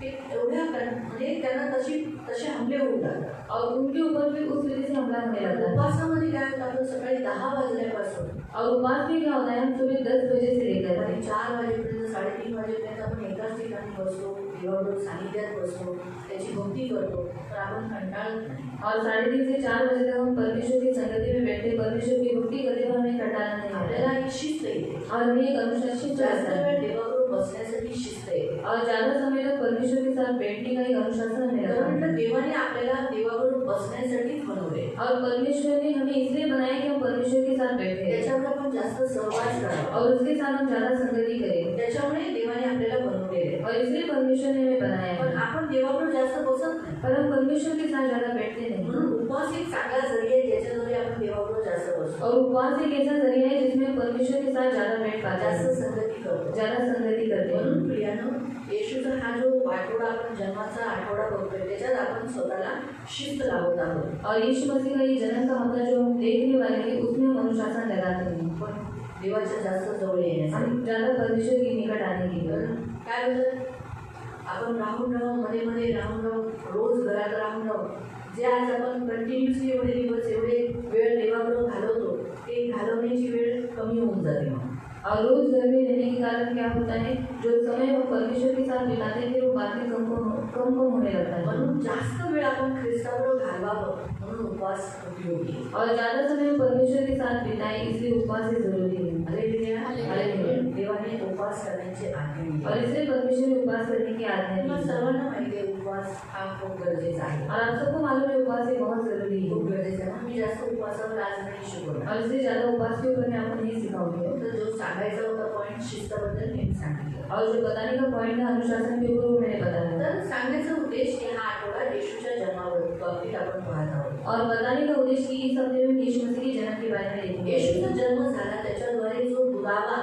ते एवढ्या म्हणजे त्यांना तसे हमले होऊ लागतात. और उनके ऊपर भी उस रीति से हमला होने लगता है। उपवासामध्ये काय होतं, आपण सकाळी 10 वाजल्यापासून और उपवास में क्या होता है, हम सुबह 10 बजे से लेकर आणि 4 वाजेपर्यंत 3:30 वाजेपर्यंत आपण एकाच ठिकाणी बसतो, देवाबरोबर सानिध्यात बसतो, त्याची भक्ती करतो, तर आपण कंटाळत नाही. और 3:30 से 4 बजे तक हम परमेश्वर की संगति में बैठे परमेश्वर की भक्ति करते हुए हमें कंटाळा नहीं आता आपल्याला एक शिस्त येते. और हमें एक अनुशासित जास्त रहता है, वेळ देवाबरोबर बसण्यासाठी शिस्त येते. और ज़्यादा समय तक परमेश्वर के साथ बैठने का एक अनुशासन हमें तर लगता है। म्हटलं देवाने आपल्याला देवाबरोबर बसण्यासाठीच बनवले. और परमेश्वर ने हमें इसलिए बनाया कि हम परमेश्वर के साथ बैठे हैं त्याच्यावर आपण जास्त सहवास करावा. और उसके साथ हम ज़्यादा संगति करें, त्याच्यामुळे देवाने आपल्याला बनवलेले. और इसलिए परमेश्वर ने हमें बनाया पण है, आपण देवाबरोबर जास्त बसत नाही. पर हम परमेश्वर के साथ ज़्यादा बैठते नहीं। म्हणून उपवास एक चांगला जरिया आहे ज्याच्याद्वारे आपण देवाबरोबर जास्त बसतो, और उपवास एक ऐसा जरिया है जिसमें हम परमेश्वर के साथ ज़्यादा बैठ पाते जास्त हैं, संगती करतो. ज़्यादा संगति करते हैं। म्हणून प्रियानो, येशूचा हा जो आठवडा आपण जन्माचा आठवडा बघतोय त्याच्यात आपण स्वतःला शिस्त लावत आहोत. और यीशु मसीह का ये जन्म का हफ्ता जो हम देखने वाले हैं उसमें हम अनुशासन लगाते हैं, पण देवाच्या जास्त जवळ येण्यासाठी. हम ज़्यादा परमेश्वर के निकट आने के तर लिए। काय होतं, आपण राहून मध्ये राहून रोज घरात राहून जे आज आपण कंटिन्युअसली एवढे दिवस एवढे वेळ देवाबरोबर घालवतो, ते घालवण्याची वेळ कमी होऊन जाते. मग और रोज घर में रहने के कारण क्या होता है, जो समय हम परमेश्वर के साथ बिताते थे वो बातें कम होने लगता है, म्हणून जास्त वेळ आपण ख्रिस्ताबरोबर घालवावं म्हणून उपवास उपयोगी आहे. और ज़्यादा समय हम परमेश्वर के साथ बिताएं इसलिए उपवास से जरूरी है। हालेलुया. हालेलुया. देवाने उपवास करण्याची आज्ञा दिली. और इसलिए परमेश्वर ने उपवास करने की आज्ञा दी तुम्हाला है। सर्वांना माहिती आहे उपवास हा खूप गरजेचा आहे. और आप सबको मालूम है उपवास ये बहुत जरूरी खूप है, गरजेचं आहे. म्हणून मी जास्त उपवासावर आज नाही शिकवणार. और इसलिए ज़्यादा उपवास के ऊपर मैं आपको नहीं सिखाऊंगी। तर जो सांगायचा होता पॉईंट शिस्ताबद्दल मी सांगितलं. और जो बताने का पॉइंट है अनुशासन के ऊपर वो मैंने बताया। तर सांगण्याचा उद्देश की हा आठवडा येशूच्या जन्मावर बाबतीत आपण पाहत आहोत. और बताने का उद्देश्य कि इस हफ्ते में यीशु मसीह के जन्म के बारे में देखेंगे। येशूचा जन्म झाला त्याच्याद्वारे जो दुरावा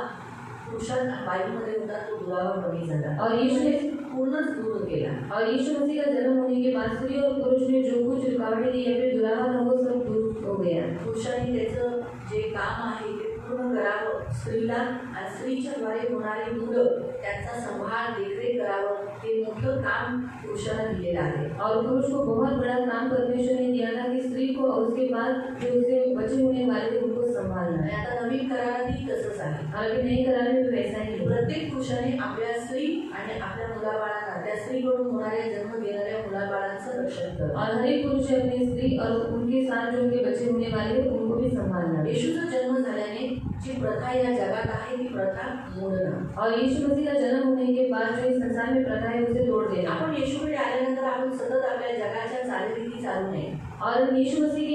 पुरुषांना बाईमध्ये होता तो दुरावा कमी झाला और यीशु ने पूर्णच दूर केला. और यीशु मसीह का जन्म होने के बाद स्त्री और पुरुष ने जो कुछ रुकावटें थी या फिर दुरावा था वो सब दूर हो गया। पुरुषांनी त्याचं जे काम आहे ते पूर्ण करावं. स्त्रीला आणि स्त्रीच्या द्वारे होणारी मुलं त्यांचा संभाळ देखरेख करावं हे मोठं काम पुरुषांना दिलेलं आहे. और पुरुष को बहुत बड़ा काम परमेश्वर ने दिया था कि स्त्री को और उसके बाद जो उसके बचे होने वाले थे उनको संभालना आणि है। आता नवीन करारातही तसंच आहे. और अभी नई करार में भी वैसा ही है। प्रत्येक पुरुषाने आपल्या स्त्री आणि आपल्या मुलाबाळांना त्या स्त्रीकडून होणाऱ्या जन्म घेणाऱ्या मुलाबाळांचं रक्षण करावं. और हर एक पुरुष ने अपनी स्त्री और उनके साथ जो उनके बच्चे होने वाले हैं उनको भी संभालना है। येशूचा जन्म झाल्याने जी प्रथा या जगात आहे ती प्रथा मोडणं. और यीशु मसीह का जन्म होने के बाद जो इस संसार में प्रथा है उसे तोड़ देना। आपण येशूकडे आल्यानंतर आपण सतत आपल्या जगाच्या चालीरीती चालू नये. और यीशु मसीह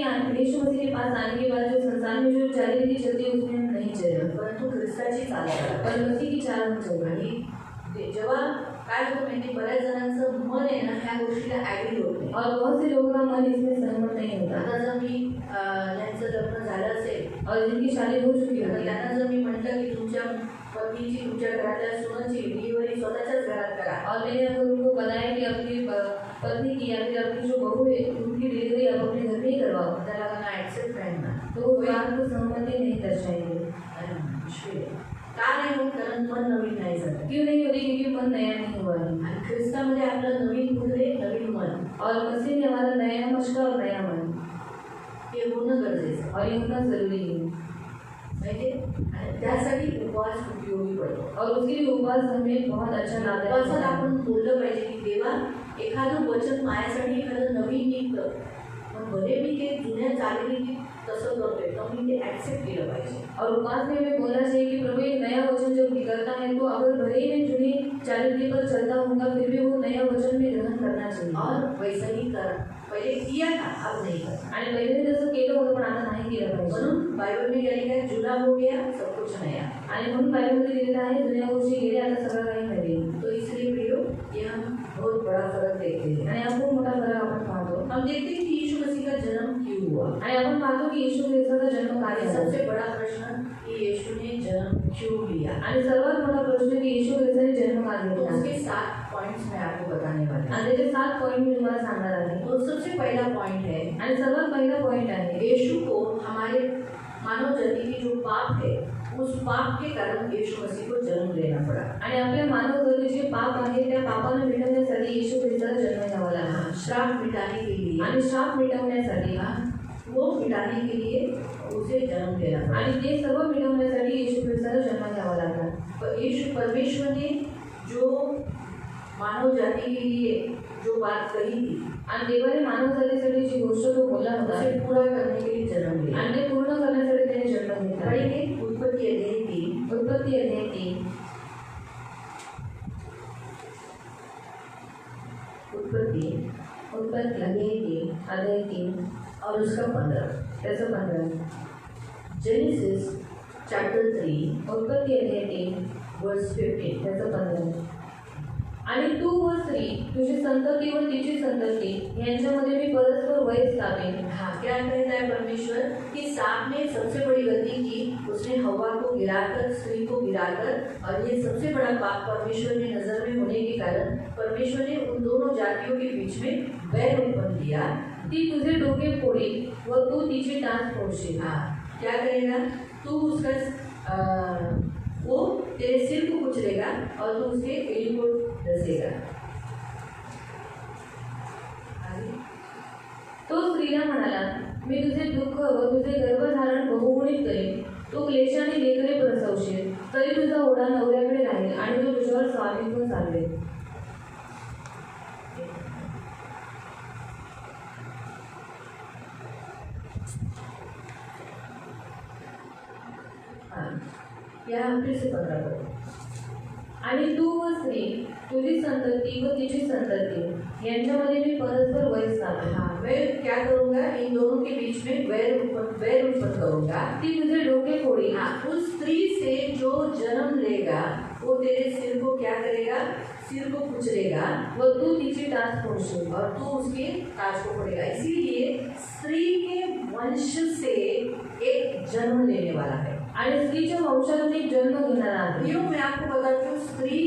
के पास आने के बाद जो संसार में जो चालीरीति चलती है उसमें हम नहीं चले, परंतु ख्रिस्ताची चाल करा. पर मसीह की चाल हम चले। आणि जेव्हा काय होतं माहिती, बऱ्याच जणांचं मन आहे ना ह्या गोष्टीला ॲग्री होत नाही. और बहुत से लोगों का मन इसमें सहमत नहीं होता। आता जर मी ज्यांचं लग्न झालं असेल और जिनकी शादी हो चुकी तर होती है त्यांना जर मी म्हटलं की तुमच्या पत्नीची तुमच्या घरातल्या सुनाची डिलिव्हरी स्वतःच्याच घरात करा, और मैंने अगर उनको बताया कि अपनी पत्नी की या फिर अपनी जो बहू है उनकी डिलीवरी आप अपने घर में ही करवाओ, त्याला त्यांना ॲक्सेप्ट नाही ना. तो वो बात को सहमति नहीं दर्शाएंगे। का नाही होत? कारण मन नवीन नाही झालं. क्यों नहीं होती? क्योंकि मन नया नहीं हुआ है। आणि ख्रिस्तामध्ये आपलं नवीन हृदय, नवीन मन और मसीह में हमारा नया मशका और नया मन, हे होणं गरजेचं आहे. और ये होना जरूरी है। माहिती आहे? आणि त्यासाठी उपवास उपयोगी पडतो. और उसके लिए उपवास हमें बहुत अच्छा लाभदायक उपवासात होता है। आपण बोललं पाहिजे की देवा, एखादं वचन माझ्यासाठी एखादं नवीन निघतं, पण भले मी ते जुन्या चालीरीती तसं करतोय, तर मी ते ॲक्सेप्ट केलं पाहिजे. और उपवास में हमें बोलना चाहिए कि प्रभु एक नया वचन जब निकलता है तो अगर भले ही मैं जुनी चालीरीति पर चलता हूँगा फिर भी वो नया वचन में ग्रहण करना चाहिए। और वैसंही करा. पहिले किया का, अब नहीं करना. आणि पहिले जसं केलं होतं पण आता नाही केलं पाहिजे। म्हणून बायबल में यानी काय, जुना हो गया सब कुछ नया. आणि म्हणून बायबलमध्ये लिहिलेलं आहे जुन्या गोष्टी गेल्या आता सगळं काही नवीन। तो इसलिए प्रियो, ये हम बहुत बड़ा फर्क देखते हैं. आणि हा खूप मोठा फरक आपण पाहतो। हम देखते हैं कि यीशु मसीह का जन्म क्यों हुआ. आणि आपण पाहतो की येशू ख्रिस्ताचा जन्म काय ये झाला। सबसे बड़ा प्रश्न कि यीशु ने जन्म क्यों लिया. आणि सर्वात मोठा प्रश्न की येशू ख्रिस्ताने जन्म का तो घेतला। उसके 7 पॉइंट्स मैं आपको बताने वाली हूँ. आणि त्याचे 7 पॉईंट मी तुम्हाला सांगणार आहे। तो सबसे पहला पॉइंट है, आणि सर्वात पहिला पॉईंट आहे यीशु को हमारे मानव जाति की जो पाप है, उस पाप के कारण यीशु मसीह को जन्म लेना पड़ा. आणि आपल्या मानव जातीचे पाप आहे त्या पापाला मिटवण्यासाठी येशू ख्रिस्ताचा जन्म घ्यावा लागला। श्राप मिटाने के लिए, आणि श्राप मिटवण्यासाठी वो मिटाने के लिए उसे जन्म लेना पड़ा. आणि ते सर्व मिटवण्यासाठी येशू ख्रिस्ताचा जन्म घ्यावा लागला। पर यीशु परमेश्वर ने जो मानव जाति के लिए जो बात कही थी, आणि देवाने मानव जातीसाठी जी गोष्ट तो बोलला होता उसे पूरा करने के लिए जन्म लिया. आणि ते पूर्ण करण्यासाठी त्याने जन्म घेतला। पढ़ेंगे उत्पत्ति अध्याय 3. उत्पत्ति अध्याय 3, उत्पत्ति अध्याय 3 और उसका 15. त्याचं 15। जेनेसिस चैप्टर 3 उत्पत्ति अध्याय 3 वर्स 15. त्याचं 15। आणि तू व स्त्री तुझी संतती व तिची संतती यांच्यामध्ये मी परस्पर वैर स्थापेन। हाँ, क्या कहता है परमेश्वर कि सांप ने सबसे बड़ी गलती की, उसने हवा को गिराकर, स्त्री को गिराकर, और ये सबसे बड़ा पाप परमेश्वर की नजर में होने के कारण परमेश्वर ने उन दोनों जातियों के बीच में वैर उत्पन्न किया. ती तुझे डोके फोडील व तू तिची टाच फोडशील। हाँ, क्या करेगा, तू उसका वो तेरे सिर को कुचलेगा और तू उसके एड़ी को डसेगा. तो स्त्रीला म्हणाला, मी तुझे दुःख व तुझे गर्भधारण बहुगुणित करेन, तू क्लेशाने लेकरे प्रसवशील, तरी तुझा ओढा नवऱ्याकडे राहील आणि तो तुझ्यावर स्वामित्व चालवेल। यहाँ फिर से 15 करो. आणि तू व स्त्री तुझी संतती व तिची संतती यांच्यामध्ये मी परस्पर वैर स्थापेन। हाँ, मैं क्या करूँगा, इन दोनों के बीच में वैर उत्पन्न करूँगा. ती तुझे डोके फोडील। हाँ, उस स्त्री से जो जन्म लेगा वो तेरे सिर को क्या करेगा, सिर को कुचलेगा व तू तिची टाच फोडशील और तू उसके ताज को पड़ेगा. इसीलिए स्त्री के वंश से एक जन्म लेने वाला है. आणि स्त्रीच्या वंशातून एक जन्म घेणारा आहे। यूँ मैं आपको बताती हूँ, स्त्री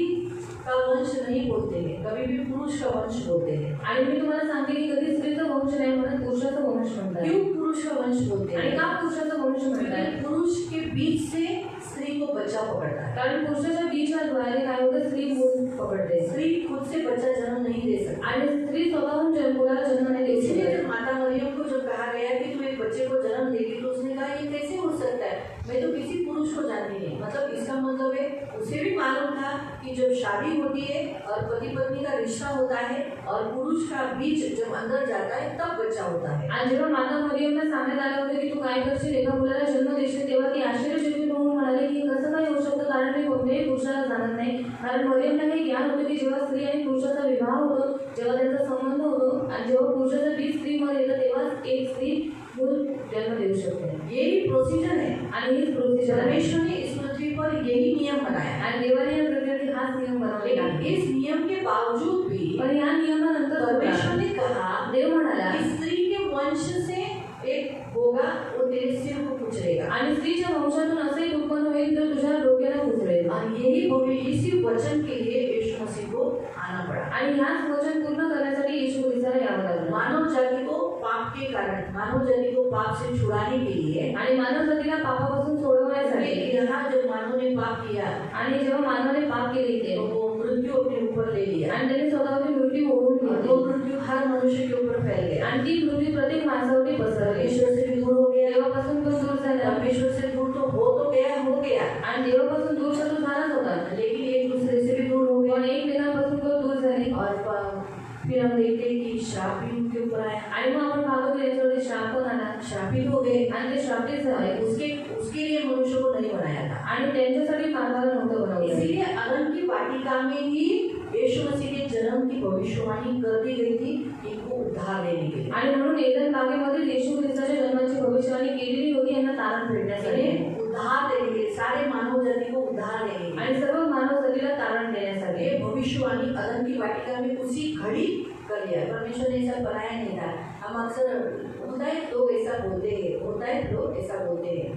का वंश नहीं बोलते हैं, कभी भी पुरुष का वंश बोलते हैं. आणि मी तुम्हाला सांगते की कधी स्त्रीचा वंश नाही म्हणत पुरुषाचा वंश म्हणतात। क्यों पुरुष का वंश बोलते आणि हैं? का पुरुषाचा वंश म्हणतात? क्योंकि पुरुष के बीच से स्त्री को बच्चा पकड़ता है. कारण पुरुषाच्या बीजच्या द्वारे काय होतं, स्त्री मूल पकडते स्त्री खुद से बच्चा जन्म नहीं दे सकती. आणि स्त्री स्वतःहून मुलाला जन्म नाही देऊ इसलिए शकत। जब माता मरियम को जब कहा गया कि तू एक बच्चे को जन्म देगी, तो उसने कहा ये कैसे हो सकता है, मैं तो किसी पुरुष को जानती नहीं. मतलब इसका मतलब है उसे भी मालूम था कि जब शादी होती है और पति पत्नी का रिश्ता होता है और पुरुष का बीज जब अंदर जाता है तब बच्चा होता है. आणि जेव्हा माता मरियमला सांगण्यात आलं होतं की तू काय करशील, एका मुलाला जन्म देशील, तेव्हा ती आश्चर्यचकित होऊन म्हणाली की कसं काय होऊ शकतं, कारण मी कोणत्याही पुरुषाला जाणत नाही। कारण मरियमला हे ज्ञान होतं की जेव्हा स्त्री आणि पुरुषाचा विवाह होतो, जेव्हा त्यांचा संबंध होतो आणि जेव्हा पुरुषाचं बीज स्त्रीमध्ये येतं तेव्हाच एक स्त्री मूल जन्म देऊ शकते। यही प्रोसीजर है. आणि हीच प्रोसिजर आहे परमेश्वर ने इस पृथ्वी पर यही नियम बनाया. आणि देवाने या प्रकारचे हाच नियम बनवलेला लेकिन आहे। इस नियम के बावजूद भी पण या नियमानंतर परमेश्वर ने कहा देव म्हणाला कि स्त्री के वंश से एक होगा, वो तेरे सिर को कुचलेगा. आणि स्त्रीच्या वंशातून असंही उत्पन्न होईल तर तुझ्या डोक्याला उचलेल। और यही भव्य इसी वचन के लिए यीशु मसीह को आना पड़ा. आणि ह्याच वचन पूर्ण करण्यासाठी येशू ख्रिस्ताला यावं लागलं। मानव जाति को पाप के कारण, मानव जाति को पाप से छुड़ाने के लिए, आणि मानव जातीला पापापासून सोडवण्यासाठी यहाँ जब मानव ने पाप किया आणि जेव्हा मानवाने पाप केले ते तो वो मृत्यु अपने ऊपर ले लिया आणि त्यांनी स्वतःची मृत्यू ओढून और घेतली वो मृत्यु हर मनुष्य के ऊपर फैल गया। आणि ती मृत्यू प्रत्येक माणसावरती पसरली। ईश्वर से भी दूर हो गया, देवापासून तो दूर झाला, परमेश्वर से दूर तो हो गया आणि देवापासून दूर तर तो झालाच होता, लेकिन एक दूसरे से भी दूर हो गया पण एकमेकांपासून तो दूर झाले। और फिर हम देखते हैं कि श्राप भी उनके ऊपर आया आणि मग आपण पाहतो की याच्यावरती श्राप पण आला, श्रापित हो गए आणि ते श्रापित झाले। उसके लिए मनुष्य को नहीं बनाया था आणि त्यांच्यासाठी मानवाला नव्हतं बनवलं। इसीलिए अदन की वाटिका में ही यीशु मसीह के जन्म की भविष्यवाणी कर दी गई थी, इनको उद्धार देने के लिए। आणि म्हणून एदन बागेमध्ये येशू ख्रिस्ताच्या जन्माची भविष्यवाणी केलेली होती यांना तारण फेडण्यासाठी, इन्हें उद्धार देने के लिए, सारे मानव जाति को उद्धार देने के लिए। आणि सर्व मानव जातीला तारण देण्यासाठी ये भविष्यवाणी अदन की वाटिका में उसी घड़ी कर लिया। परमेश्वर ने ऐसा बनाया नहीं था। हम अक्सर होता है लोग ऐसा बोलते हैं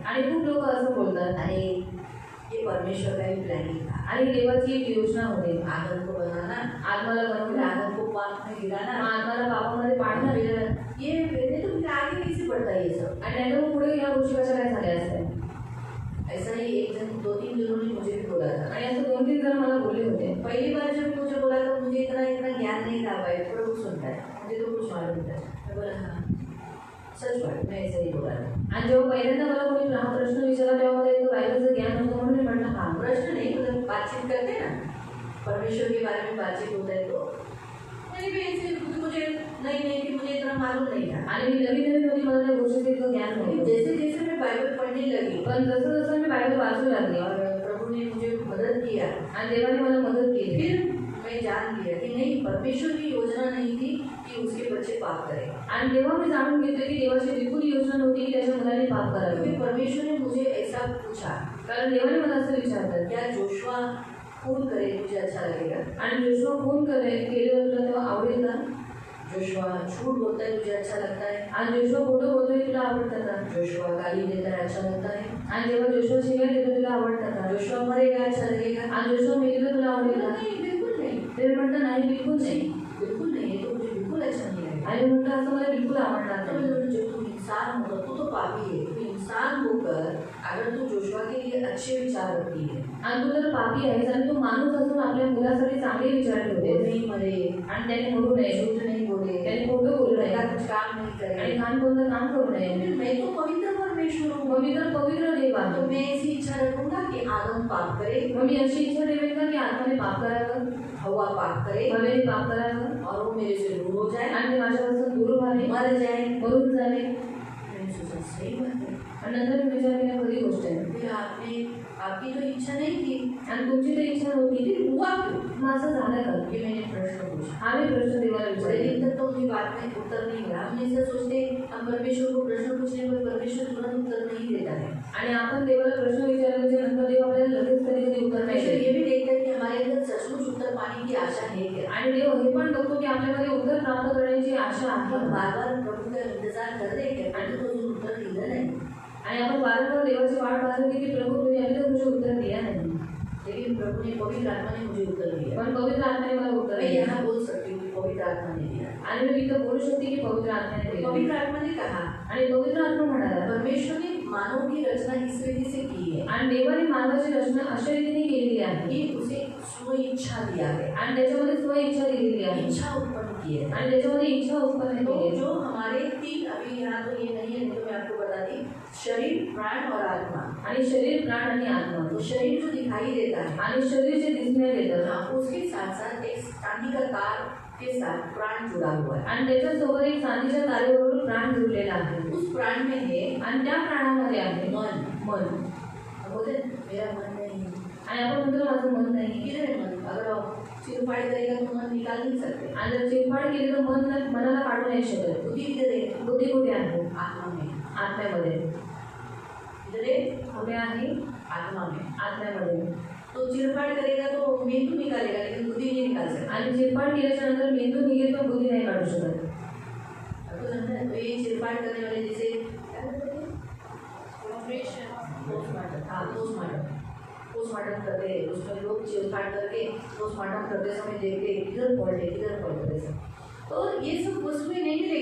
आणि खूप लोक असं बोलतात अरे ये परमेश्वर का ही प्लानिंग था, आणि देवाची एक योजना होती आदम को बनाना, आत्माला फिर बनवणं, आदम को पाप में गिराना, आत्माला पापामध्ये पाडणं, ये फिर तो फिर आगे कैसे बढ़ता है ये सब। आणि नंतर मग पुढे या गोष्टी कशा काय झाल्या असत्या। ऐसा ही एक जन 2-3 जनों ने मुझे भी बोला था। आणि असं 2-3 जण मला बोलले होते। पहली बार जब मुझे बोला था मुझे इतना ज्ञान नहीं था भाई, थोड़ा कुछ सुनता है, मुझे तो कुछ मालूम था। मैं बोला हाँ सच बात, मैं ऐसा ही बोला था। आणि जेव्हा पहिल्यांदा मला कोणी हा प्रश्न विचारला तेव्हा मला एक बायबलचं ज्ञान होतं म्हणून मी म्हटलं हा प्रश्न नहीं, मतलब बातचीत करते हैं ना, परमेश्वर के बारे में बातचीत होता है तो मैंने भी ऐसे मुझे नहीं कि मुझे इतना मालूम नहीं था। आणि मी नवीन होती, मला त्या गोष्टीचं इतकं ज्ञान नव्हतं। जैसे जैसे मैं बाइबल पढ़ने लगी पण जसं जसं मी बायबल वाचू लागले और प्रभु ने मुझे मदद किया, आणि देवाने मला मदत केली, फिर मैं जान लिया कि नहीं, परमेश्वर की योजना नहीं थी कि उसके बच्चे पाप करें। आणि तेव्हा मी जाणून घेतलं की देवाची बिलकुल योजना नव्हती की त्याच्या मुलाने पाप करावे। फिर परमेश्वर ने मुझे ऐसा पूछा, कारण देवाने मला असं विचारलं क्या जोशुआ खून करे तुझे अच्छा लगेगा? आणि जोशुआ खून केलेलं तुला तेव्हा आवडेल का? जोशुआ झूठ बोलता है तुझे अच्छा लगता है? आणि जोशुआ खोटं बोलतोय तुला आवडतं का? जोशुआ गाली देता है अच्छा लगता है? आणि जेव्हा जोशुआ शिव्या देतो तुला आवडतं का? जोशुआ मरेगा अच्छा लगेगा? आणि जोशुआ मेलेलं तुला आवडेल का? नहीं, बिल्कुल नहीं, ते म्हटलं नाही, बिलकुल नाही। बिल्कुल नहीं, ये तो मुझे बिल्कुल अच्छा नहीं लगेगा। आणि म्हटलं असं मला बिलकुल आवडणार तो नाही। जब तू इंसान होगा तू तो पापी है, तू इंसान होकर अगर तू जोशुआ के लिए अच्छे विचार रखती है, आणि तू जर पापी आहेस आणि तू माणूस असून आपल्या मुलासाठी चांगले विचार वो ठेवते नहीं मरे, आणि त्याने मरू नये, झूठ नहीं बोले, त्याने खोटं बोलू नये ऐसा कुछ काम नहीं आणि करे, घाण कोणतं काम करू नये। मैं तो पवित्र परमेश्वर हूँ, पवित्र देव तो आहे। मैं ऐसी इच्छा रखूंगा कि आदम पाप करे, मग मी अशी इच्छा ठेवेन का की आत्माने पाप करावं, हवा पाप करे हवेने पाप करावं और वो मेरे से दूर हो जाए, आणि ते माझ्यापासून दूर व्हावे, मर जाए। मरून जावे। मैंने सोचा सही बात है, आणि नंतर मी विचार केला खरी गोष्ट आहे, फिर आपकी तो इच्छा नहीं थी, आणि तुमची तर इच्छा नव्हती, फिर हुआ क्यों? मग असं झालं का? ये मैंने प्रश्न पूछा। हा मी प्रश्न देवाला बड़े विचारले। दिन तक तो मुझे बात में उत्तर नहीं मिला। हम ऐसा सोचते हम परमेश्वर को प्रश्न पूछने पर परमेश्वर तुरंत उत्तर नहीं देता है। आणि आपण देवाला प्रश्न विचारल्याच्या नंतर देव आपल्याला लगेच कधी कधी उत्तर नाही परमेश्वर देत। ये भी देखता है कि हमारे अंदर सचमुच उत्तर पाने की आशा है क्या। आणि देव हे पण बघतो की आपल्यामध्ये उत्तर प्राप्त करण्याची आशा हम आहे, बार बार प्रभु का इंतजार कर रहे हैं आणि तो अजून उत्तर दिलं नाही, आणि आपण वारंवार देवाची वाट पाहतो की प्रभू तुम्ही अभी तक मुझे उत्तर दिया नहीं, लेकिन प्रभु ने पवित्र आत्मा ने मुझे उत्तर दिया। पण पवित्र आत्म्याने मला उत्तर मैं दिलं। यहाँ बोल सकती हूँ कि पवित्र आत्मा ने दिया। आणि मी इथं बोलू शकते की पवित्र आत्म्याने दिलं। पवित्र आत्मा ने कहा, आणि पवित्र आत्मा म्हणाला, परमेश्वर ने मानव की रचना इस रीति से की है आणि देवाने मानवाची रचना अशा रीतीने केलेली आहे कि उसे स्व-इच्छा दिया है, आणि त्याच्यामध्ये स्व इच्छा दिलेली आहे इच्छा उत्पन्न की है। आणि त्याच्यामध्ये इच्छा उत्पन्न तो केली आहे। जो हमारे तीन, अभी यहाँ तो ये नहीं है, नहीं तो मैं आपको बता दी, शरीर, प्राण और आत्मा। आणि शरीर, प्राण आणि आत्मा। तो शरीर जो दिखाई देता है, आणि शरीर जे दिसण्यात येतं हाँ, उसके साथ साथ एक चांदी का तार के साथ प्राण जुड़ा हुआ है। आणि त्याच्यासोबत एक चांदीच्या तारेबरोबर प्राण जुळलेला आहे उस प्राण में है आणि त्या प्राणामध्ये आहे मन। मन। अब बोलते हैं, मेरा मन नहीं है, आणि आपण म्हणतो माझं मन नाही, किधर है मन? अगर आप चिरफाड़ करेगा तो मन निकाल नहीं सकते। आणि जर चिरफाड केली तर मनाला काढू नाही शकत। बुद्धि किधर है? बुद्धी कुठे आहे? आत्मा में। आत्म्यामध्ये। किधर है? कुठे आहे? आत्मा में। आत्म्यामध्ये। तो चिरफाड़ करेगा तो मेंदू निकालेगा, लेकिन बुद्धि नहीं निकाल सकता। आणि चिरफाड केल्याच्या नंतर मेंदू निघेल पण बुद्धी नाही काढू शकत। आपको समझ है? तो ये चिरफाड़ करने वाले जैसे क्या बोलते हैं? पोस्टमार्टम। हाँ, पोस्टमार्टम करते हैं, उसमें लोग चिरफाड़ करके पोस्टमार्टम करते समय देखते हैं किधर फॉल्ट है, किधर फॉल्ट है। तो ये सब वस्तुएं नहीं मिलेगी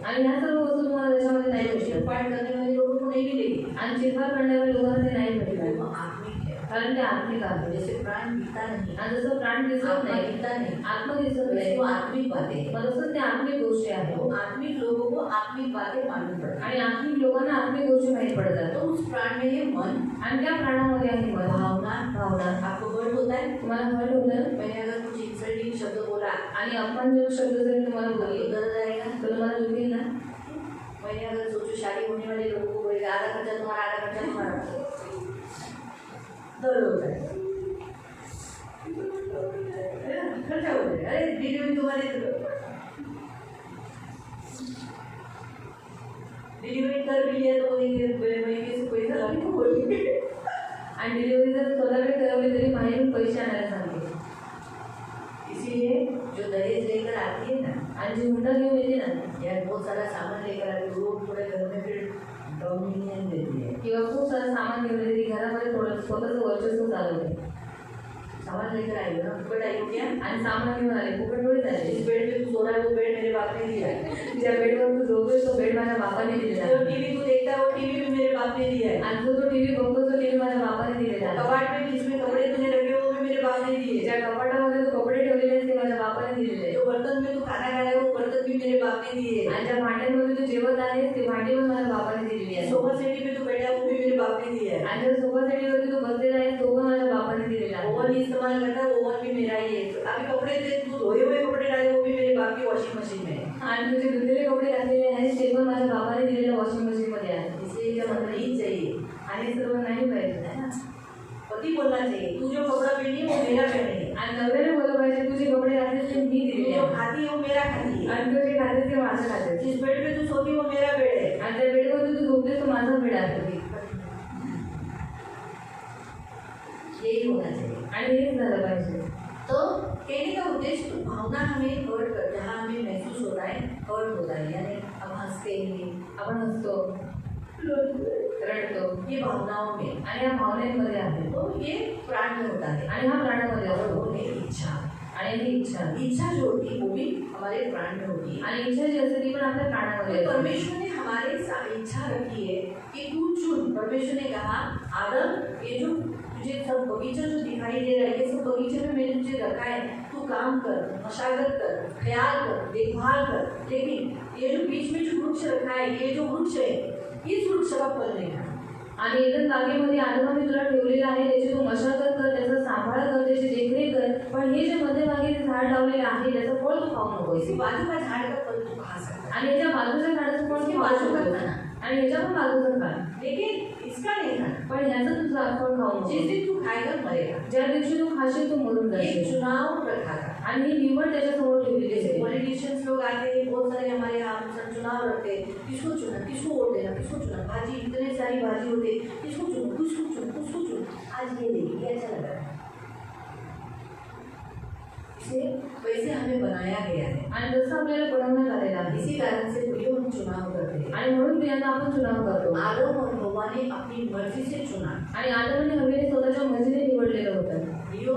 आणि ह्या सर्व वस्तू तुम्हाला त्याच्यामध्ये नाही भेटणार चिटपाट करने वाले लोगों को नहीं मिलेगी, आणि चिरफाड करणाऱ्या लोकांना ते नाही भेटणार वो आत्मिक है। कारण ते आत्मिक आहे जैसे प्राण दिखता नहीं, आणि जसं प्राण दिसत आत्मा नाही दिखता नहीं, आत्मा दिसत वैसे नाही वो आत्मिक बातें हैं। मग तसंच ते आत्मिक गोष्टी आहेत तो आत्मिक लोगों को आत्मिक बातें मालूम पड़ती आणि आत्मिक लोकांना आत्मिक गोष्टी माहीत हैं। पडतात तो उस प्राण में है मन, आणि त्या प्राणामध्ये आहे मन भावना, आपको हर्ट होता है। तुम्हाला हर्ट होतं मैंने अगर कुछ इंसल्टिंग शब्द बोला आणि अपमानजनक शब्द जरी तुम्हाला तो बोलले दर्द आएगा। तर तुम्हाला दुखेल ना मैंने अगर सोचो शादी होने वाले लोगों को बोलेगा आधा खर्चा तुम्हारा, आधा खर्चा तुम्हारा, दर्द होता है, खर्चा होता है। अरे डिलीवरी तुम्हारी, डिलीवरी कर भी लिया तो बोलेंगे महीने से पैसा लाने को बोलेंगे। आणि डिलिव्हरी जर स्वतःकडे ठरवली तरी बाहेरून पैसे आणायला सांगते इसीलिए जो दहेज लेकर आती है ना, आणि जी हुंडा घेऊन येते ना या बहुत सारा सामान लेकर आती है, वो पूरे घर में फिर डोमिनियन देती है। किंवा खूप सारं सामान घेऊन येते ती घरामध्ये थोडं स्वतःचं वर्चस्व चालवते सामान लेकर आई हो ना, फुकट आई हो क्या? आणि सामान घेऊन आले फुकट थोडी झाले जिस बेड पे तू सो रहा है वो बेड मेरे बाप ने दिया है। ज्या बेडवर तू झोपतोय तो बेड माझ्या बापाने दिलेला जो आहे टीवी तू देखता है वो टीवी भी मेरे बाप ने दिया है। आणि जो टीव्ही बघतो तो टीव्ही माझ्या बापाने दिलेला आहे कबाट में जिसमें कपड़े तूने रखे वो भी मेरे बाप ने दिए। ज्या कपाटामध्ये तू कपडे ठेवलेले आहेत ते माझ्या बापाने दिलेले आहे जो बर्तन में तू खाना खाया है वो बर्तन भी मेरे बाप ने दिए। आणि ज्या भांड्यांमध्ये तू जेवत आहेस ते भांडी पण माझ्या बापाने दिलेली आहे सोफा सेटी पे तू बैठा है वो भी मेरे बाप ने दिया है। आणि ज्या सोफा सेटीवरती तू बसलेला आहेस तो पण माझ्या बापाने दिलेला आहे ओवन इस्तेमाल करता है, ओवन भी मेरा ही है। अभी कपड़े थे तू धोए हुए कपड़े डाले वो भी मेरे बाप की वॉशिंग मशीन में है। आणि तुझे धुतलेले कपडे घातलेले आहेत ते पण माझ्या बाबाने दिलेल्या वॉशिंग मशीन मध्ये आहे इसलिए क्या मतलब ही चाहिए, आणि सर्व नाही पाहिजे है ना? पति बोलना चाहिए तू जो कपड़ा पहनी है वो मेरा पहने है, आणि नवऱ्याने बोललं पाहिजे तुझे कपडे घातले ते मी तू दिलेले जो आहे खाती है वो मेरा खाती है, आणि तुझे खाते ते माझं खाते जिस बेड पे तू सोती वो मेरा बेड है। आणि त्या बेडवर तू झोपतेस तो माझा बेड आहे यही होना चाहिए। आणि हेच झालं पाहिजे तो कहने का उद्देश्य तो भावना हमें हर्ट कर, जहाँ हमें महसूस होता है हर्ट होता है, यानी हम हंसते हैं, आपण हसतो रडतो ये भावनाओं में, आणि या भावनेमध्ये आहे तो ये प्राण में होता है। आणि हा प्राणामध्ये और असतो वो है इच्छा। आणि ही इच्छा इच्छा जो होती है वो भी हमारे प्राण में होती है। आणि इच्छा जी असते ती पण आपल्या प्राणामध्ये तो असते परमेश्वर ने हमारे साथ इच्छा रखी है कि तू चुन। परमेश्वर ने कहा आदम ये जो तुझे सब बगीचा जो दिखाई दे रहा है ये सब बगीचे में मैंने तुझे रखा है, तू काम कर, मशागत कर, ख्याल कर, देखभाल कर, लेकिन ये जो बीच में जो वृक्ष रखा है ये जो वृक्ष है इस वृक्ष का फल नहीं खाना। आणि एकदम बागेमध्ये आदमा मी तुला ठेवलेलं आहे त्याची तू मशागत कर त्याचा सांभाळ कर त्याची देखरेख कर पण हे जे मध्यभागी ते झाड लावलेले आहे त्याचं फळ तू खाऊ नको इसी बाजू का झाड़ का फल तू खा सकता आणि याच्या बाजूच्या झाडाचं फळ इसके तू बाजू खाऊ का नको खाना, आणि याच्या पण बाजूचं खा है, लेकिन इसका नहीं खाना। पण ह्याचं तुझं फळ खाऊ जिस नको दिन तू खाएगा मरेगा। ज्या दिवशी तू खाशील तू मरून ये जाशील चुनाव रखा था। आणि ही निवड त्याच्यासमोर ठेवलेली जैसे आहे पॉलिटिशियंस लोग आते हैं, बहुत सारे हमारे यहाँ हम चुनाव रखते हैं, किसको चुना, किसको वोट देना, किसको चुना, भाजी इतने सारी भाजी होते, किसको चुना, किसको चुना, किसको चुना, आज ये देखिए ये अच्छा लगा है। इसे वैसे हमें बनाया गया है, आणि जसं आपल्याला बनवण्यात आलेलं आहे इसी कारण से प्रियो हम चुनाव करते हैं। आणि म्हणून प्रियांना आपण चुनाव करतो आदम और हव्वा ने अपनी मर्जी से चुना। आणि आदम आणि हवेने स्वतःच्या मर्जीने निवडलेलं होतं प्रियो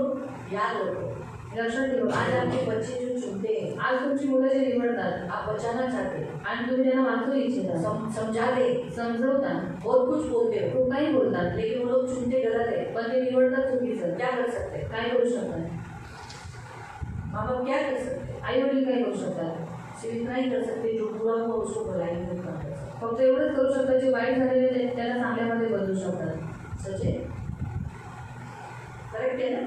याद रखो, लक्षात ठेवा आज आपके बच्चे जो चुनते हैं, आज तुमची मुलं जे निवडतात आप बचाना चाहते हैं, आणि तुम्ही त्यांना वाचू इच्छिता समझाते, समजवता बहुत कुछ बोलते हो, खूप काही बोलतात लेकिन वो लोग चुनते गलत है। पण ते निवडतात चुकीचं क्या कर सकते हैं? काय करू शकतात माँ बाप क्या कर सकते हैं? आई वडील काय करू शकतात सिर्फ इतना ही कर सकते हैं, जो बुरा हुआ उसको भलाई में कर सकते। फक्त एवढंच करू शकतात जे वाईट झालेले ते त्याला चांगल्यामध्ये बदलू शकतात सच है, करेक्ट है ना?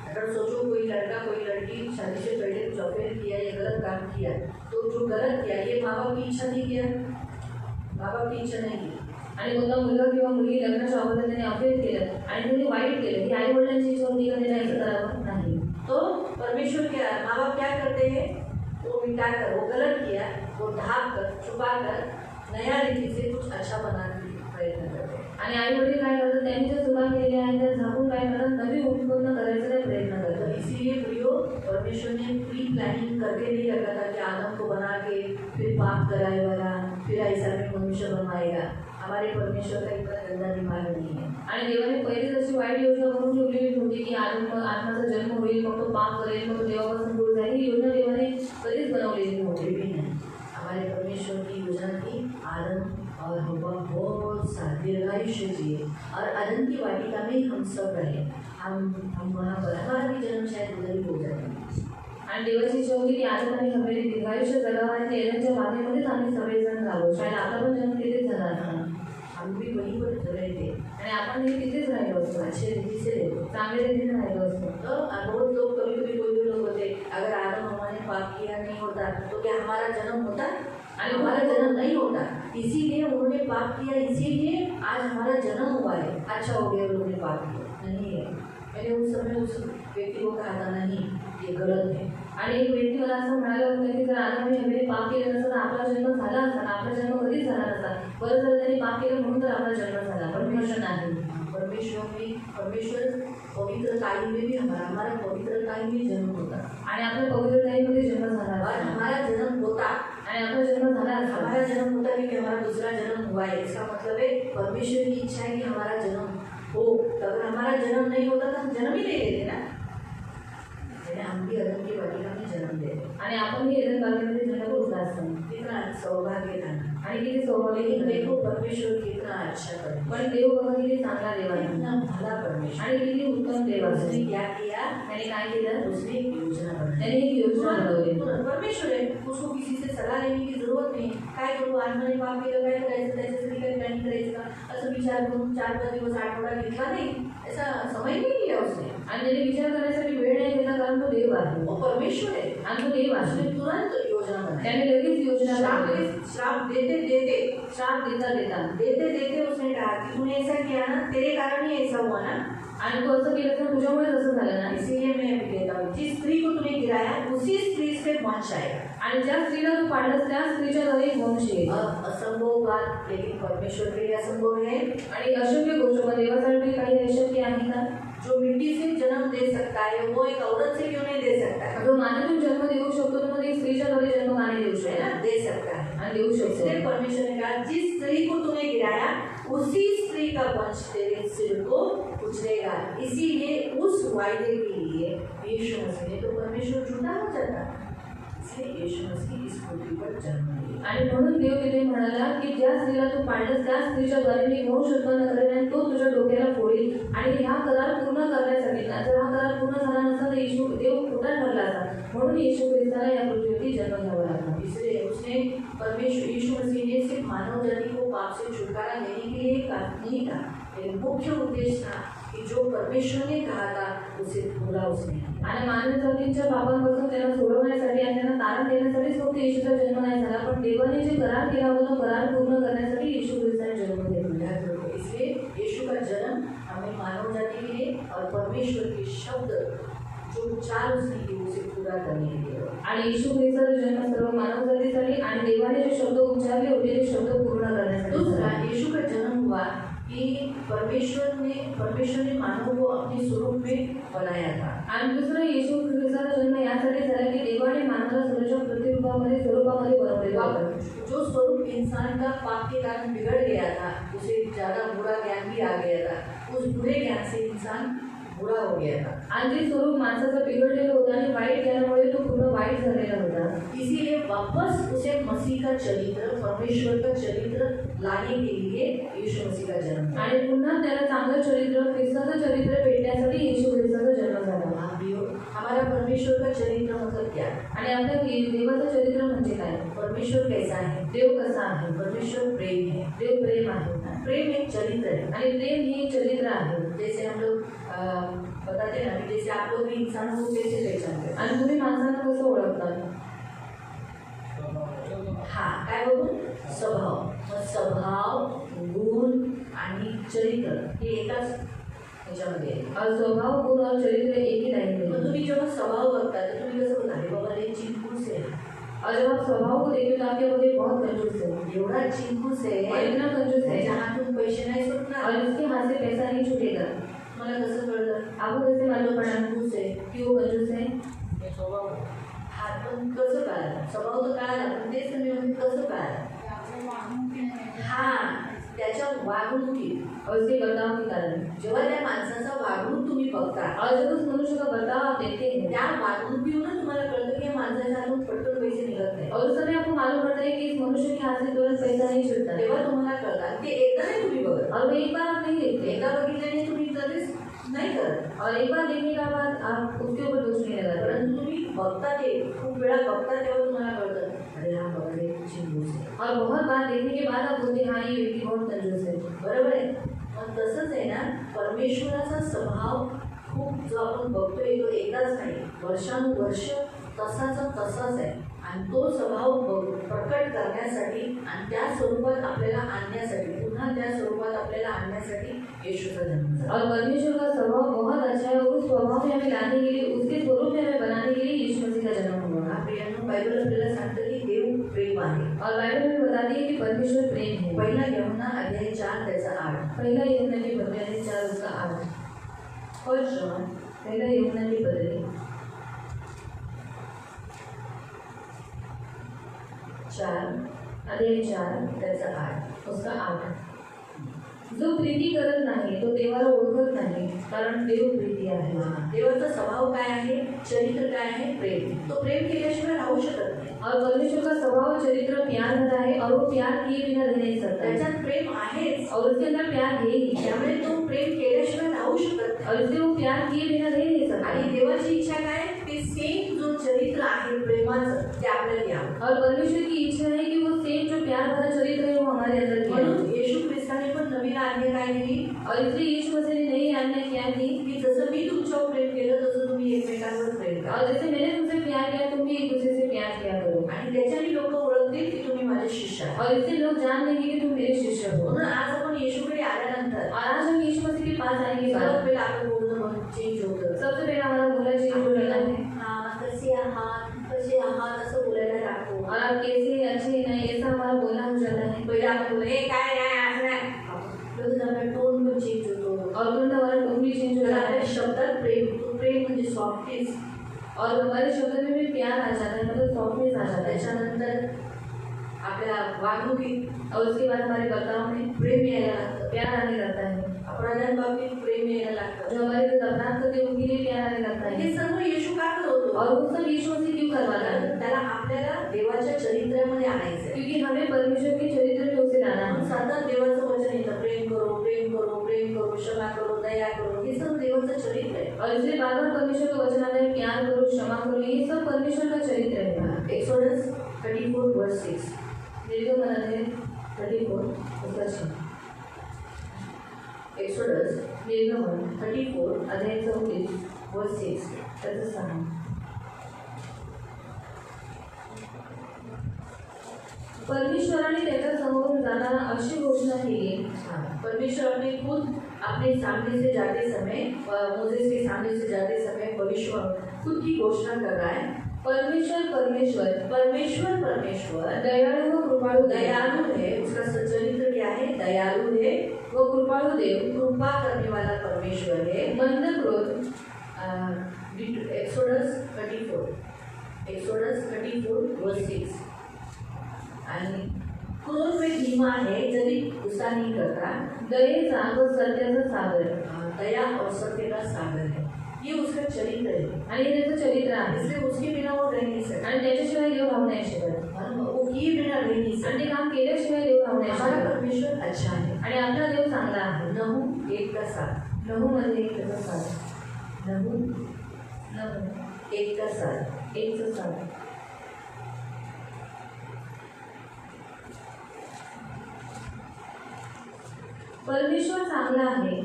अगर सोचो कोई लड़का कोई लड़की शादी से पहले कुछ अफेयर किया या गलत काम किया, तो जो गलत किया ये माँ बाप की इच्छा नहीं किया, माँ बाप की इच्छा नहीं की। आणि कोणता मुलगा किंवा मुलगी लग्नाच्या अगोदर त्याने अफेअर केलं आणि त्याने वाईट केलं ही आई वडिलांची इच्छा होती का त्याने असं करावं नाही तो परमेश्वर क्या, माँ बाप क्या करते हैं, वो मिटा कर, वो गलत किया वो ढाक कर छुपा कर नया रीति से कुछ अच्छा बनाने की प्रयत्न करते हैं। आणि आई वडील काय करतात त्यांनी जे चुका केलेल्या आहेत त्या झाकून काय करतात नवी उत्पन्न करायचा काय प्रयत्न तो करतात इसीलिए प्रियो परमेश्वर ने प्री प्लानिंग करके नहीं रखा था कि आदम को बना के फिर पाप कराएगा फिर ऐसा में मनुष्य बनवाएगा। हमारे परमेश्वर का इतना गंदा दिमाग नहीं है। आणि देवाने पहिलीच अशी वाईट योजना बनवून ठेवलेली होती की आत्माचा जन्म होईल मग तो पाप करेल मग तो देवापासून दूर जाईल ही योजना देवाने कधीच बनवलेली नव्हती कोई भी नहीं, हमारे परमेश्वर परमेश्वर जिए और अदन की वाटिका में हम सब रहे। हम वहाँ पर हमारा भी जन्म शायद उधर ही हो जाएगा। आणि देवाची इच्छा होती की आज आम्ही हवेली दीर्घायुष्य जगावं आणि एरनच्या बागेमध्येच आम्ही सगळेजण राहावं. शायद आपला पण जन्म तिथेच झाला असता हम भी वहीं पर रहे थे आणि आपण तिथेच राहिलो असतो. अच्छे रीति से रहते। चांगल्या रीतीने राहिलो असतो. तो बहुत लोग कभी कभी कोई लोग होते अगर आदम हवा ने पाप किया नहीं होता तो क्या हमारा जन्म होता और हमारा जन्म नहीं होता। इसीलिए उन्होंने पाप किया, इसीलिए आज हमारा जन्म हुआ है। अच्छा हो गया उन्होंने पाप किया, नहीं है। मैंने उस समय उस व्यक्ति को कहा था नहीं ये गलत है। आणि एक व्यक्ती मला असं म्हणाला होता की जर आदमने हवेली पाप केलं नसतं तर आपला जन्म झाला असता ना, आपला जन्म कधीच झाला नसता. बरं झालं त्यांनी पाप केलं म्हणून तर आपला जन्म झाला, पण प्रश्न नाही. परमेश्वर पवित्रताई में भी हमारा पवित्रताई में जन्म होता आणि आपल्या पवित्रताईमध्ये जन्म झाला और असता. हमारा जन्म होता आणि आपला जन्म झाला असता. हमारा जन्म होता क्योंकि हमारा दूसरा जन्म हुआ है। इसका मतलब है परमेश्वर की इच्छा है कि हमारा जन्म हो। तो अगर हमारा जन्म नहीं होता तो हम जन्म ही नहीं लेते ना। हम भी अदन की वाटिका में जन्म लेते आणि आपण ही एरन बागेमध्ये जन्म घेतला असता. कितना सौभाग्य था ना। आणि किती सौभाग्य लेकिन केलं. देखो परमेश्वर कितना अच्छा कर, पण देव बघा किती चांगला देव आहे कितना भला परमेश्वर। आणि किती उत्तम देव आहे. उसने क्या किया, त्याने काय केलं, उसने एक योजना बनाई। त्याने एक योजना बनवली. परमेश्वर है, उसको किसी से सलाह लेने की जरूरत नाही। काय करू, आज मला पाप केलं, काय करायचं, त्याच्यासाठी काही प्लॅनिंग करायचं का, असं विचार करून 4-5 दिवस आठवडा घेतला नाही, ऐसा समय नहीं लिया उसने। आणि त्याने विचार करण्यासाठी वेळ नाही घेतला कारण तो देव आहे. वो परमेश्वर है आणि तो देव उसने आहे. तुरंत योजना बनाई। त्याने लगेच योजना बनवली. श्राप देते देते श्राप देता देता देते देते उसने कहा कि तूने ऐसा किया ना, तेरे कारण ही ऐसा हुआ ना, आणि तू असं केलं तर तुझ्यामुळेच असं झालं ना. इसीलिए मैं अभी कहता हूँ जिस स्त्री को तूने गिराया उसी स्त्री से वंश आएगा। आणि ज्या स्त्रीला तू पाडलंस त्या स्त्रीच्या घरी वंश येईल. असंभव बात, लेकिन परमेश्वर के लिए असंभव है। आणि अशक्य गोष्ट पण देवासाठी काही अशक्य आहे का. जो मिट्टी से जन्म दे सकता है वो एक औरत से क्यों नहीं दे सकता है? जो मातीतून जन्म देऊ शकतो तो मग एक स्त्रीच्या घरी जन्म का नाही देऊ है शकतो ना, दे सकता है। आणि देऊ शकतो. इसलिए परमेश्वर ने कहा जिस स्त्री को तूने गिराया उसी स्त्री का वंश तेरे सिर को उछलेगा। इसीलिए उस वायदे के लिए यीशु मसीह ने, तो परमेश्वर झूठा हो जाता, इसलिए यीशु मसीह इस पृथ्वी पर जन्म लिया। आणि म्हणून देव तिथे म्हणाला की ज्या स्त्रीला तू पाडलंस त्या स्त्रीच्या द्वारे मी वंश उत्पन्न करेन आणि तो तुझ्या डोक्याला फोडील. आणि हा करार पूर्ण करण्यासाठी जर हा करार पूर्ण झाला नसता तर येशू देव खोटा ठरला असता. म्हणून येशू ख्रिस्ताला या पृथ्वीवरती जन्म घ्यावा लागला. इसलिए उसने परमेश्वर यीशु मसीह ने सिर्फ मानव जाति को पाप से छुटकारा देने के लिए नहीं था, लेकिन मुख्य उद्देश्य था कि जो परमेश्वर ने कहा था उसे पूरा उसने। आणि मानव जातींच्या पापांपासून त्यांना सोडवण्यासाठी आणि त्यांना तारण देण्यासाठीच फक्त येशूचा जन्म नाही झाला, पण देवाने जे करार केला होता तो करार पूर्ण करण्यासाठी येशू ख्रिस्ताने जन्म घेतला. इसलिए यीशु का जन्म हमें मानव जाति के लिए और परमेश्वर के शब्द जो उच्चार उसने किए उसे पूरा करने के लिए। आणि येशू ख्रिस्ताचा जन्म सर्व मानव जातीसाठी आणि देवाने जे शब्द उच्चारले होते ते शब्द पूर्ण करण्यासाठी. दूसरा, यीशु का जन्म हुआ कि परमेश्वर ने मानव को अपने स्वरूप में बनाया था। आणि दुसरं येशू ख्रिस्ताचा जन्म यासाठी झाला की देवाने मानवाला स्वतःच्या प्रतिरूपामध्ये स्वरूपामध्ये बनवलेलं होतं. जो स्वरूप इंसान का पाप के कारण बिगड़ गया था, उसे ज्यादा बुरा ज्ञान भी आ गया था, उस बुरे ज्ञान से इंसान बुरा हो गया था। आणि ते स्वरूप माणसाचं बिघडलेलं होतं आणि वाईट ज्ञानामुळे तो पूर्ण वाईट झालेला होता. इसीलिए वापस उसे मसीह का चरित्र, परमेश्वर का चरित्र लाने के लिए यीशु मसीह का जन्म हुआ। आणि पुन्हा त्याला चांगलं चरित्र ख्रिस्ताचं चरित्र भेटण्यासाठी येशू ख्रिस्ताचा जन्म झाला. हमारा परमेश्वर का चरित्र मतलब क्या है? आणि आपल्या देवाचं चरित्र म्हणजे काय. परमेश्वर कैसा है? देव कसा आहे. परमेश्वर प्रेम है। देव प्रेम आहे. प्रेम एक चरित्र है आणि प्रेम ही चरित्र आहे. जैसे हम लोग बताते हैं ना, जैसे आप लोग भी इंसानों को कैसे पहचानते हैं? आणि तुम्ही माणसांना कसं ओळखता. हाँ, काय बघून? स्वभाव, मग स्वभाव, गुण आणि चरित्र हे एकाच ह्याच्यामध्ये आहे. स्वभाव गुण और चरित्र एक ही लाइन में. मग तुम्ही जेव्हा स्वभाव बघता तर तुम्ही कसं बघता, अरे बाबा हे चिंकूस आहे. और जब आप स्वभाव को देखते तो आपके बदले बहुत कंजूस है. एवढा चिंकूस आहे, और इतना कंजूस है त्याच्या हातून पैसे नाही सुटणार. और इसके हाथ से पैसा नहीं छूटेगा. मला कसं कळलं? आपको कैसे मालूम पड़ा चिंकूस आहे कि वो कंजूस है. स्वभाव. हा पण कसं कळालं? स्वभाव तर कळाला, पण तेच मी म्हणते कसं कळालं? हा, त्याच्या वागणुकीत और उसके बर्ताव के कारण. जेव्हा त्या माणसाचा वागणूक तुम्ही बघता और जब उस मनुष्य का बर्ताव आप देखते हैं त्या वागणुकीवरून तुम्हाला कळतं की या माणसाच्या हातून पटकन पैसे निघत मिळत नाही. और उस समय आपको मालूम पड़ता है कि इस मनुष्य के हाथ से तुरंत पैसा नहीं छूटता है। तेव्हा तुम्हाला कळतं ते एकदा नाही तुम्ही बघत. और वो एक बार आप नहीं देखते, एकदा बघितल्याने तुम्ही कधीच नाही करत. और एक बार देखने के बाद आप उसके ऊपर दोष नहीं लगाते, परंतु तुम्ही बघता ते खूप वेळा बघता तेव्हा तुम्हाला कळतं अरे हा बघा हे चिंबूस आहे. और बहुत बार देखने के बाद आप बोलते हैं हाँ ये व्यक्ति बहुत कंजूस है। बरोबर आहे. मग तसंच आहे ना, परमेश्वराचा स्वभाव खूप जो आपण बघतोय तो एकदाच नाही, वर्षानुवर्ष तसाच आहे. आणि तो स्वभाव प्रकट करण्यासाठी आणि त्या स्वरूपात आपल्याला आणण्यासाठी, पुन्हा त्या स्वरूपात आपल्याला आणण्यासाठी येशूचा जन्म झाला. और परमेश्वर का स्वभाव बहुत अच्छा है और उस स्वभाव में हमें लाने के लिए, उसके स्वरूप में हमें बनाने के लिए यीशु मसीह का जन्म हुआ। प्रियांनो, बायबल आपल्याला सांगतं की देव प्रेम आहे. और बाइबल में बताती है कि परमेश्वर प्रेम है। पहिला यूहन्ना अध्याय 4 त्याचा 8. पहला यूहन्ना की पत्री अध्याय 4 उसका 8। फर्स्ट जॉन पहला यूहन्ना की पत्री 4 अध्याय 4 त्याचा 8. उसका 8। जो प्रीती करत नाही तो देवाला ओळखत नाही, कारण देव प्रीती आहे। देवाचा स्वभाव काय आहे, चरित्र काय आहे, प्रेम. तो प्रेम केल्याशिवाय राहू शकत नाही. और परमेश्वर का स्वभाव चरित्र प्यार भरा है और वो प्यार किए बिना रह नहीं सकता। त्याच्यात प्रेम आहेच और उसके अंदर प्यार है ही, त्यामुळे तो प्रेम केल्याशिवाय राहू शकत नाही. और इसलिए वो प्यार किए बिना रह नहीं सकता। आणि देवाची इच्छा काय, ते सेम जो चरित्र आहे प्रेमाचं ते आपल्याला यावं. और परमेश्वर की इच्छा है कि वो सेम जो प्यार भरा चरित्र है वो हमारे अंदर किया। म्हणून येशू ख्रिस्ताने पण नवीन आज्ञा काय दिली, और इसलिए यीशु मसीह ने नई आज्ञा क्या दी की जसं मी तुमच्यावर प्रेम केलं तसं तुम्ही एकमेकांवर प्रेम करा. और जैसे मैंने तुमसे प्यार किया तुम भी एक दूसरे से प्यार किया करो। आणि त्याच्याने लोक ओळखतील की तुम्ही माझे शिष्य आहात. और इससे लोग जान लेंगे कि तुम मेरे शिष्य हो। म्हणून आज आपण येशूकडे आल्यानंतर और आज हम यीशु मसीह के पास आने के सर्वात बाद पहिला आपलं बोलणं चेंज होतं. सबसे पहला हमारा बोला चेंज हो जाता है। कसे आहात असं बोलायला लागतो. और आप कैसे अच्छे नहीं ऐसा हमारा बोलना हो जाता है। पहिले आपण बोलू, काय नाही असं नाही. लगेच आपला टोन पण चेंज होतो. और तुरंत हमारा टोन भी चेंज हो तर जाता आपल्या है। शब्दात प्रेम म्हणजे सॉफ्टनेस. और हमारे शब्द में भी प्यार आ जाता है, मतलब सॉफ्टनेस आ जाता है। त्याच्यानंतर आपल्या वागणुकीत और उसके बाद हमारे बर्ताव में प्रेम यायला लागतं. प्यार आने लगता है। अपराधांबाबतीत प्रेम यायला लागतं. जो हमारे साथ अपराध करते हैं उनके लिए प्यार आने लगता है। हे सर्व येशू का करत होतो. और वो सब यीशु मसीह क्यों करवाता है? त्याला आपल्याला देवाच्या चरित्रामध्ये आणायचं. क्योंकि हमें परमेश्वर के चरित्र में उसे लाना आपण है। सतत देवाचं वचन येतं, प्रेम करो, क्षमा करो, दया करो. हे सर्व देवाचं चरित्र आहे. और इसलिए बार बार परमेश्वर का वचन आता है, प्यार करो, क्षमा करो, ये सब परमेश्वर का चरित्र है। एक्सोडस 34:6. निर्गमन अध्याय 34 उसका 6। एक्सोडस निर्गमन 34 अध्याय 34 वर्स 6. त्याचं 6। परमेश्वराने त्याच्या समोरून जाताना अशी घोषणा केली। परमेश्वर अपने सामने से जाते समय, मोसेस के सामने से जाते समय परमेश्वर खुद की घोषणा कर रहा है। परमेश्वर दयालु व कृपालु. दयालु है, उसका चरित्र क्या है, दयालु है. वो कृपालु देव, कृपा करने वाला परमेश्वर है. मंद क्रोध। एक्सोडस 34 वर्स 6. आणि क्रोध में धीमा है, जल्दी गुस्सा नहीं करता. दयेचा व सत्याचा सागर। दया और सत्य का सागर है. ये उसका चरित्र है. आणि त्याचं चरित्र आहे। इसलिए उसके बिना वो रह नहीं सकता. आणि त्याच्याशिवाय देव राहू नाही शकत। वो किए बिना रह नहीं सकता. आणि ते काम केल्याशिवाय देव राहू नाही हमारा शकत। परमेश्वर अच्छा है. आणि आपला देव चांगला आहे। नहू 1:7. नहू मध्ये 1:7। नहू नहू 1:7. 1:7। परमेश्वर चांगला आहे,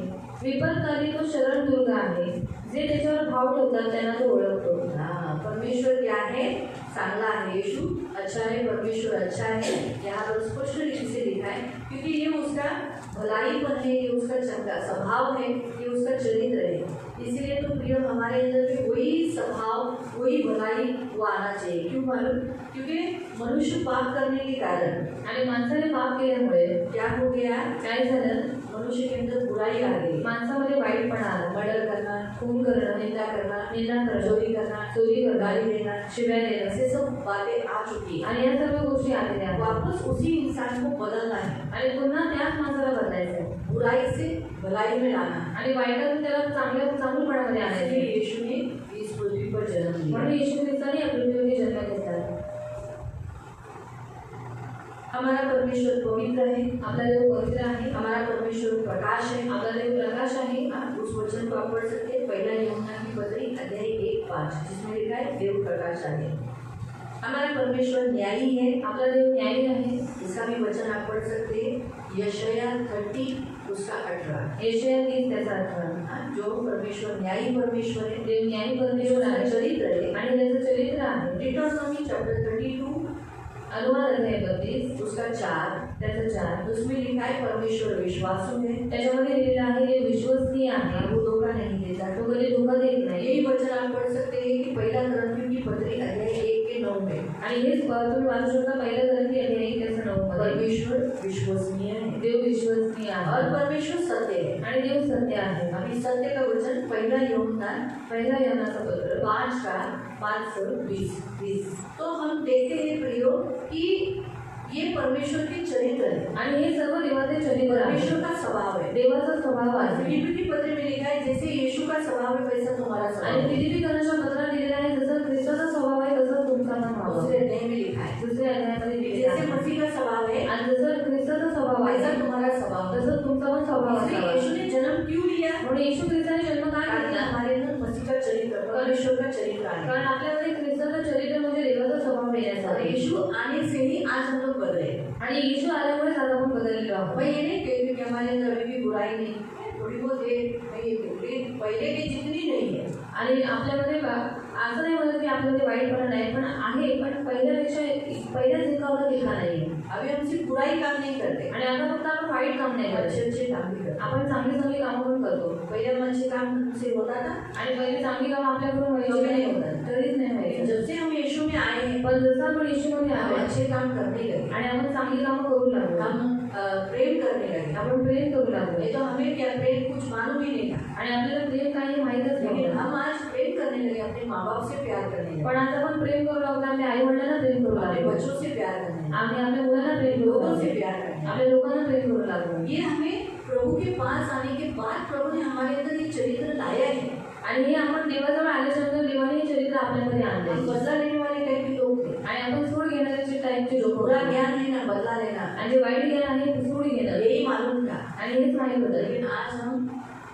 विपत्काली तो शरण दुर्ग आहे, जे त्याच्यावर भाव ठेवतात त्यांना तो ओळखतो। परमेश्वर क्या है, चांगला है. यीशु अच्छा है, परमेश्वर अच्छा है. यहाँ पर स्पष्ट रीति से लिखा है, क्योंकि ये उसका भलाईपन है, ये उसका चंगा स्वभाव है, ये उसका चरित्र है. इसलिए तो प्रिय हमारे अंदर भी वही स्वभाव, वही भलाई वो आना चाहिए. क्यों मालूम? क्योंकि मनुष्य पाप करने के कारण, आणि माणसाने पाप केल्यामुळे क्या हो गया, काय झालं, मनुष्य के अंदर बुराई आ गई. माणसामध्ये वाईटपणा आला। मर्डर करना, खून करणं, निंदा करना, करणं, चोरी करना, चोरी करणं, गाली देना, शिव्या देणं, ऐसे सब बातें आ चुकी है. आणि या सर्व गोष्टी आलेल्या आहेत। वापस उसी इंसान को बदलना है. आणि पुन्हा त्याच माणसाला बदलायचं आहे बुराई से भलाई में लाना. आणि वाईटातून त्याला चांगुलपणामध्ये आणायचं इसलिए आहे। यीशु ने इस पृथ्वी पर जन्म लिया. म्हणून येशू ख्रिस्ताने या पृथ्वीवरती जन्म घेतला। हमारा परमेश्वर पवित्र है, आपला देव पवित्र आहे, हमारा परमेश्वर प्रकाश है। आपला देव प्रकाश आहे। उस वचन को आप पढ़ सकते हैं, पहला यूहन्ना की पत्री अध्याय 1:5, जिसमें लिखा है देव प्रकाश आहे। हमारा परमेश्वर न्यायी है, आपला देव न्यायी आहे। इसका भी वचन आप पढ़ सकते हैं, यशाया 30 उसका 18। यशाया 30 त्याचा 18। जो परमेश्वर न्यायी परमेश्वर है, देव न्यायी परमेश्वर उसका आहे चरित्र है। आणि त्याचं चरित्र आहे। डिट्रोनॉमी चैप्टर 32 अनुवाद अध्याय 32 उसका 4, त्याचं 4 उसमें लिखा है परमेश्वर विश्वासु है, त्याच्यामध्ये लिहिलेलं आहे ते विश्वसनीय आहे, वो धोखा नहीं देता। तो कधी धोका देत नाही। यही वचन आप पढ़ सकते हैं कि पहला करंथियों की पत्री अध्याय 1:9 में आणि हेच तुम्ही वाचू शकता पहिल्या ग्रंथी अध्याय 1:9 मध्ये। परमेश्वर विश्वसनीय है देव विश्वसनीय आहे और परमेश्वर सत्य है। आणि देव सत्य आहे। अभी सत्य का वचन पहला यूहन्ना पहिला योहानाचं पत्र 5:5-20। तो हम देखते हैं प्रियो कि ये परमेश्वर के चरित्र है आणि हे सर्व देवाचे चरित्र आहे, परमेश्वर का स्वभाव है। देवाचा स्वभाव आहे। फिलिप्पी की पत्र में लिखा है जैसे यीशु का स्वभाव है वैसा तुम्हारा आणि स्वभाव है। फिलिप्पीकरांच्या पत्रात दिलेलं आहे जसं ख्रिस्ताचा स्वभाव आहे तसं तुमचा पण व्हावा। दूसरे अध्याय में लिखा है दुसऱ्या अध्यायामध्ये लिहिलेलं जैसे आहे मसीह का स्वभाव है आणि जसं ख्रिस्ताचा स्वभाव वैसा आहे तुम्हारा स्वभाव है। तसं तुमचा पण स्वभाव इसलिए असावा। यीशु ने जन्म क्यों लिया? म्हणून येशू ख्रिस्ताने जन्म का ताकि घेतला? हमारे अंदर मसीह का चरित्र, परमेश्वर का चरित्र आए। कारण आपल्यामध्ये ख्रिस्ताचं चरित्र म्हणजे देवाचा स्वभाव और येण्यासाठी। यीशु आने से ही आज हम लोग बदले। आणि येशू आल्यामुळे आज आपण बदललेलो आहोत। मैं ये नहीं कहती कि हमारे अंदर अभी भी बुराई नहीं, थोड़ी बहुत है, मैं ये कहती हूँ, पहले की जितनी नहीं है। आणि आपल्यामध्ये असं नाही म्हणत की आपल्यामध्ये वाईटपणा नाही, पण आहे, पण पहिल्याच एकावर तितका नाही। अभी हम सिर्फ बुराई काम नहीं करते, आणि आता फक्त आपण वाईट काम नाही अच्छे करत, अच्छे काम भी करते। आपण चांगली कामं पण करतो। पहले हम अच्छे काम से होता था, आणि पहिली चांगली कामं आपल्याकडून कभी व्हायची नहीं नाही, होता। कधीच नाही व्हायची। जब से हम यीशु में आए हैं, पण जसं आपण येशूमध्ये हम आलो अच्छे काम करने लगे, आणि आपण चांगली कामं करू लागलो, हम प्रेम करने लगे। आपण प्रेम करू लागलो। नहीं तो हमें क्या प्रेम कुछ मालूम ही नहीं था, आणि आपल्याला प्रेम काही माहीतच लेकिन नव्हतं। हम आज प्रेम करने लगे, अपने माँ बाप से प्यार करने लगे, पण आज आपण प्रेम करू लागलो, आपल्या आई वडिलांना प्रेम करू अपने लागलो, बच्चों से प्यार करने लगे, आम्ही आपल्या मुलांना प्रेम करू लोगों से लागलो, प्यार करने लगे। आपल्या लोकांना प्रेम करू लागलो। ये हमें प्रभु के पास आने के बाद प्रभु ने हमारे अंदर ये चरित्र लाया है। आणि हे आपण देवाजवळ आल्याच्यानंतर देवाने हे चरित्र आपल्यामध्ये हम आणले बदला लेने वाले टाइप के लोग थे, आणि आपण सूड घेण्याचे टाईपचे जो लोक बुरा होते। ज्ञान लेना, बदला लेना, आणि जे वाईट ज्ञान आहे ते सूड घेणं, यही मालूम था। आणि हेच माहीत होतं। लेकिन आज हम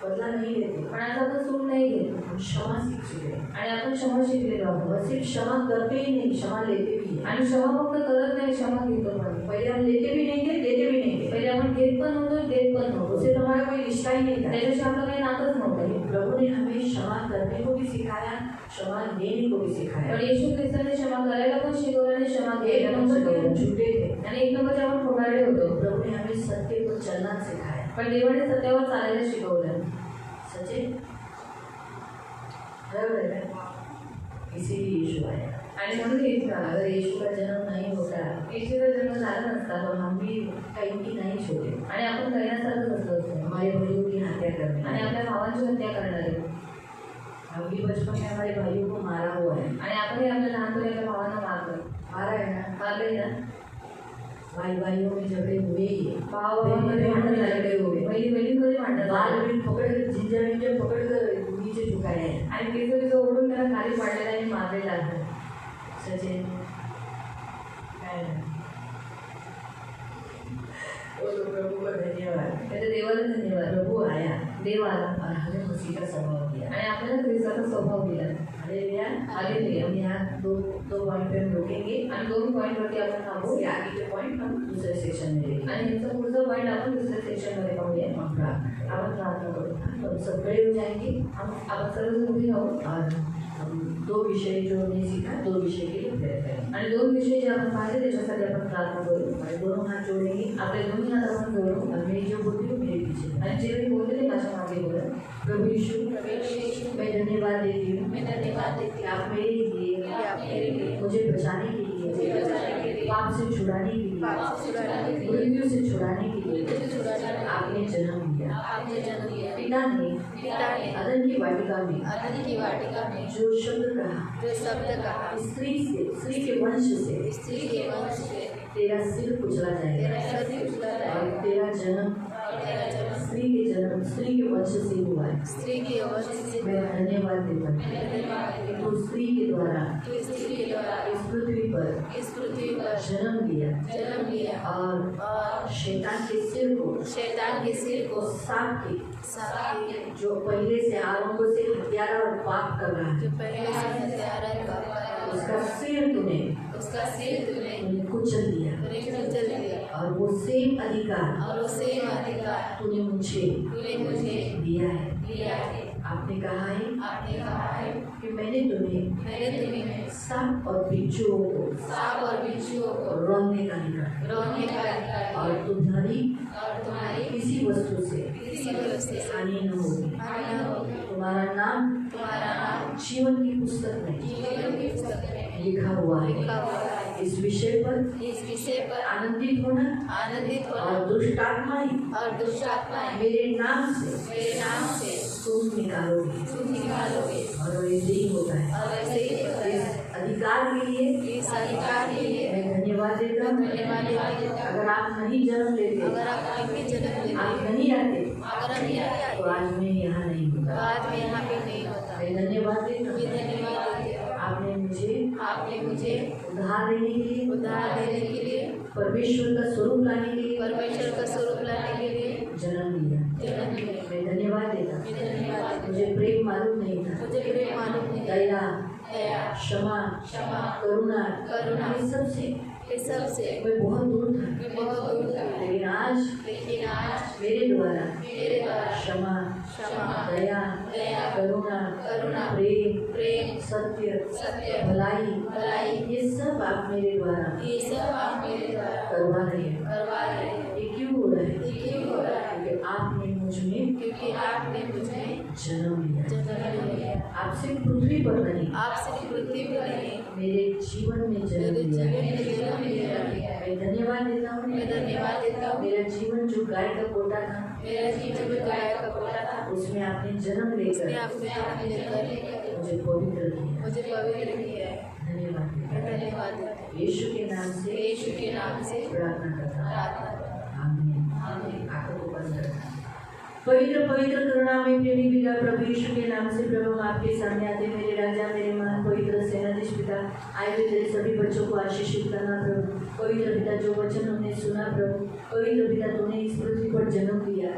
बदला नहीं लेते, पण आज आपण सूड नाही घेत हम क्षमा सीख चुके हैं। आणि आपण क्षमा शिकलेलो आहोत। बस सिर्फ क्षमा करते ही नहीं, क्षमा लेते भी हैं। आणि क्षमा फक्त करत नाही, क्षमा घेतो पण। पहले हम लेते भी नहीं थे, देते भी नहीं थे, पहिले आपण घेत पण नव्हतो, देत पण नव्हतो, उससे तो हमारा कोई रिश्ता ही नहीं था। त्याच्याशी आपलं काही नातंच नव्हतं। लेकिन प्रभु ने हमें क्षमा करने को भी सिखाया, क्षमा लेने को भी सिखाया। पण येशू ख्रिस्ताने क्षमा करायला पण शिकवलं आणि क्षमा एक घ्यायला पण नंबर पे हम शिकवलं। झूठे थे, आणि एक नंबरचे आपण खोटारडे होतो, प्रभु ने हमें सत्य को चलना सिखाया। पण देवाने सत्यावर चालायला शिकवलं। सच्चे बराबर है ना? इसीलिए यीशु आया। आणि म्हणून हेच झालं। अगर यीशु का जन्म नहीं होता येशूचा जन्म झाला नसता तो हम भी कहीं की नहीं छोड़े, आणि आपण कैनासारखं बसलो असतो हमारे भाइयों की हत्या करने, आणि आपल्या भावांची हत्या करणारे, हम भी बचपन में हमारे भाइयों को मारा हुआ है, आणि आपणही आपल्या लहानपणी आपल्या भावांना मारलं, मारा है ना। मारले ना। भाई भाइयों में झगड़े हुए ही है, भाव भावांमध्ये भांडण झालेले होते, बहिणीमध्ये भांडण बाल झाले, भी पकड़ झिंझा पकड़ कर नीचे झुकाए हैं। आणि केस ओढून त्याला खाली पाडलेला आणि मारलेला आहे। सच्चे प्रभु का धन्यवाद। त्याच्या देवाला धन्यवाद। प्रभु आया देव आला और हमें मसीह का स्वभाव दिया। आणि आपल्याला ख्रिस्ताचा स्वभाव दिला। हालेलुया। हालेलुया। हम यहाँ दो पॉइंट पे हम रुकेंगे, आणि 2 पॉईंटवरती आपण थांबू उसके आगे के पॉइंट हम दूसरे सेक्शन में लेंगे। आणि ह्याचा पुढचा पॉईंट आपण दुसऱ्या सेक्शनमध्ये पाहूया। हम प्रार्थना आपण प्रार्थना करू। करें। हम सब खड़े हो जाएंगे आपण सर्व उभी राहू और हम 2 विषय जो हमने सीखा, 2 विषय के लिए प्रेयर करेंगे। आणि 2 विषय जे आपण पाहिले त्याच्यासाठी आपण प्रार्थना करू। हमारे दोनों हाथ जोड़ेंगे, आपले दोन्ही हात आपण जोडू और मैं जो बोलती हूँ मेरे पीछे। आणि जे मी बोलते ते माझ्या मागे बोला। प्रभु यीशु, मैं धन्यवाद देती हूँ मैं धन्यवाद देती कि हूँ आप मेरे लिए, आप मेरे लिए, मुझे बचाने के मुझे बचाने के लिए, लिए, पाप से छुड़ाने के पाप से छुड़ाने के लिए, लिए, मृत्यु से छुड़ाने के मृत्यु से लिए छुड़ाने के लिए आपने जन्म लिया। आपने जन्म लिया। पिता ने पिता ने अदन की वाटिका में अदन की वाटिका में जो शब्द कहा, जो शब्द कहा, स्त्री के वंश से स्त्री के वंश से तेरा सिर कुचला तेरा जाएगा सर उजला और जाएगा तेरा जन्म और तेरा जन्म स्त्री के जन्म और स्त्री के वंश से हुआ है। स्त्री के वंश से मैं धन्यवाद देता हूँ कि तू स्त्री के द्वारा तो स्त्री के द्वारा इस पृथ्वी पर जन्म लिया और शैतान के सिर को सांप के जो पहले से आरंभ से हत्यारा और पाप कर रहा जो है, पहले से हत्यारा का उसका सिर तूने कुचल दिया और वो सेम अधिकार तूने मुझे दिया है। आपने कहा है कि मैंने तुम्हें सांप और बिच्छुओं को रोने का निकाला और तुम्हारी किसी वस्तु से हानि न होगी। तुम्हारा नाम जीवन की पुस्तक में लिखा हुआ है। इस विषय पर आनंदित होना और दुष्ट आत्माएं मेरे नाम से तुम निकालोगे और वैसे ही होता है। इस अधिकार के लिए मैं धन्यवाद देता हूँ। अगर आप नहीं जन्म लेते, आप नहीं आते तो आज मैं यहाँ नहीं होता। मैं धन्यवाद देता हूँ। आपने मुझे उद्धार देने के लिए परमेश्वर का स्वरूप लाने के लिए जन्म लिया। मैं धन्यवाद देता हूँ। मुझे प्रेम मालूम नहीं था। दया, क्षमा, करुणा ये सबसे मैं बहुत दूर था। लेकिन आज मेरे द्वारा क्षमा, दया, करुणा, प्रेम, सत्य, भलाई ये सब आप मेरे द्वारा करवा रहे हैं। ये क्यों हो रहा है? क्योंकि आपने मुझ में जन्म लिया। आपसे पृथ्वी पर बनी मेरे जीवन में जन्म लिया। मैं धन्यवाद देता हूँ। मेरा जीवन जो गाय का कोटा था उसमें आपने जन्म लेकर मुझे पवित्र किया। धन्यवाद। यीशु के नाम से प्रार्थना करता हूँ। आमीन। आंखों को बंद करना। पवित्र करुणा में प्रेमी पिता प्रभु यीशु के नाम से प्रभु हम आपके सामने आते। मेरे राजा, मेरे महान पवित्र सेनाधीश पिता, आए हुए तेरे सभी बच्चों को आशीषित करना प्रभु। पवित्र पिता, जो वचन हमने सुना प्रभु, पवित्र पिता तूने इस पृथ्वी पर जन्म लिया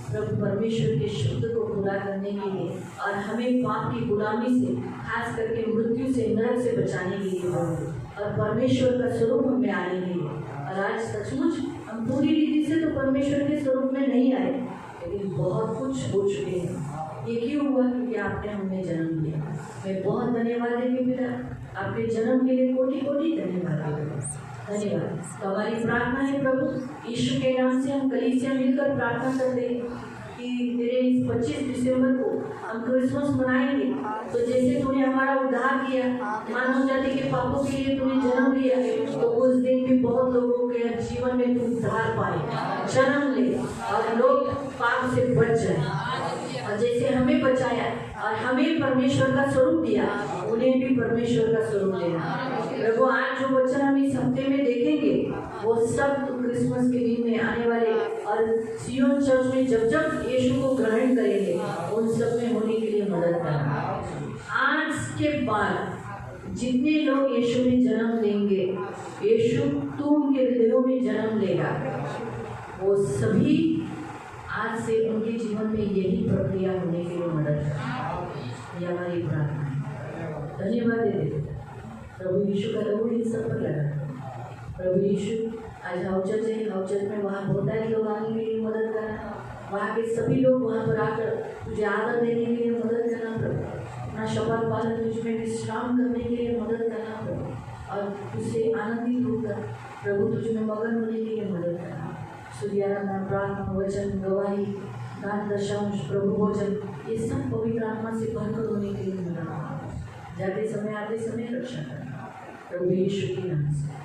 प्रभु परमेश्वर के शब्द को पूरा करने के लिए और हमें पाप की गुलामी से, खास करके मृत्यु से, नरक से बचाने के लिए प्रभु, और परमेश्वर का स्वरूप हमें आने के लिए। और आज सचमुच हम पूरी रीति से तो परमेश्वर के स्वरूप में नहीं आए, लेकिन बहुत कुछ हो चुके हैं। ये क्यों हुआ? क्योंकि आपने हमें जन्म दिया। मैं बहुत धन्यवाद देती पिता, आपके जन्म के लिए कोटि धन्यवाद धन्यवाद। तो हमारी प्रार्थना है प्रभु यीशु के नाम से हम कलीसिया मिलकर प्रार्थना करते हैं कि तेरे इस 25 दिसंबर को हम क्रिसमस मनाएंगे। तो जैसे तूने हमारा उद्धार किया, मानव जाति के पापों के लिए तूने जन्म लिया, तो उस दिन भी बहुत लोगों के जीवन में तू उद्धार पाए, जन्म ले और लोग पाप से बच जाए। और जैसे हमें बचाया और हमें परमेश्वर का स्वरूप दिया, उन्हें भी परमेश्वर का स्वरूप देना प्रभु। आज जो वचन हम इस हफ्ते में देखेंगे वो सब क्रिसमस के दिन में आने वाले और सियोन चर्च में जब जब यीशु को ग्रहण करेंगे उन सब में होने के लिए मदद करना। आज के बाद जितने लोग यीशु में जन्म लेंगे, यीशु तू उनके हृदयों में जन्म लेगा, वो सभी आज से उनके जीवन में यही प्रक्रिया होने के लिए मदद करना। ये हमारी प्रार्थना है। धन्यवाद देते प्रभु यीशु का लहू इन सब पर लगा। प्रभु यीशु आज हाउ चर्च है, हाउ चर्च में वहाँ बहुत सारे लोग आने के लिए मदद करना, वहाँ के सभी लोग वहाँ पर आकर तुझे आदर देने के लिए मदद करना प्रभु। अपना शपथ पालन तुझ में विश्राम करने के लिए मदद करना प्रभु, और तुझसे आनंदित होकर प्रभु तुझ में मगन होने के लिए मदद करना। सूर्याराधना, प्रार्थना, वचन, गवाही, दान, दशांश, प्रभु भोजन, ये सब पवित्र आत्मा से भरपूर होने के लिए मदद करना। जाते समय आते समय रक्षा करना प्रभु यीशु के नाम से।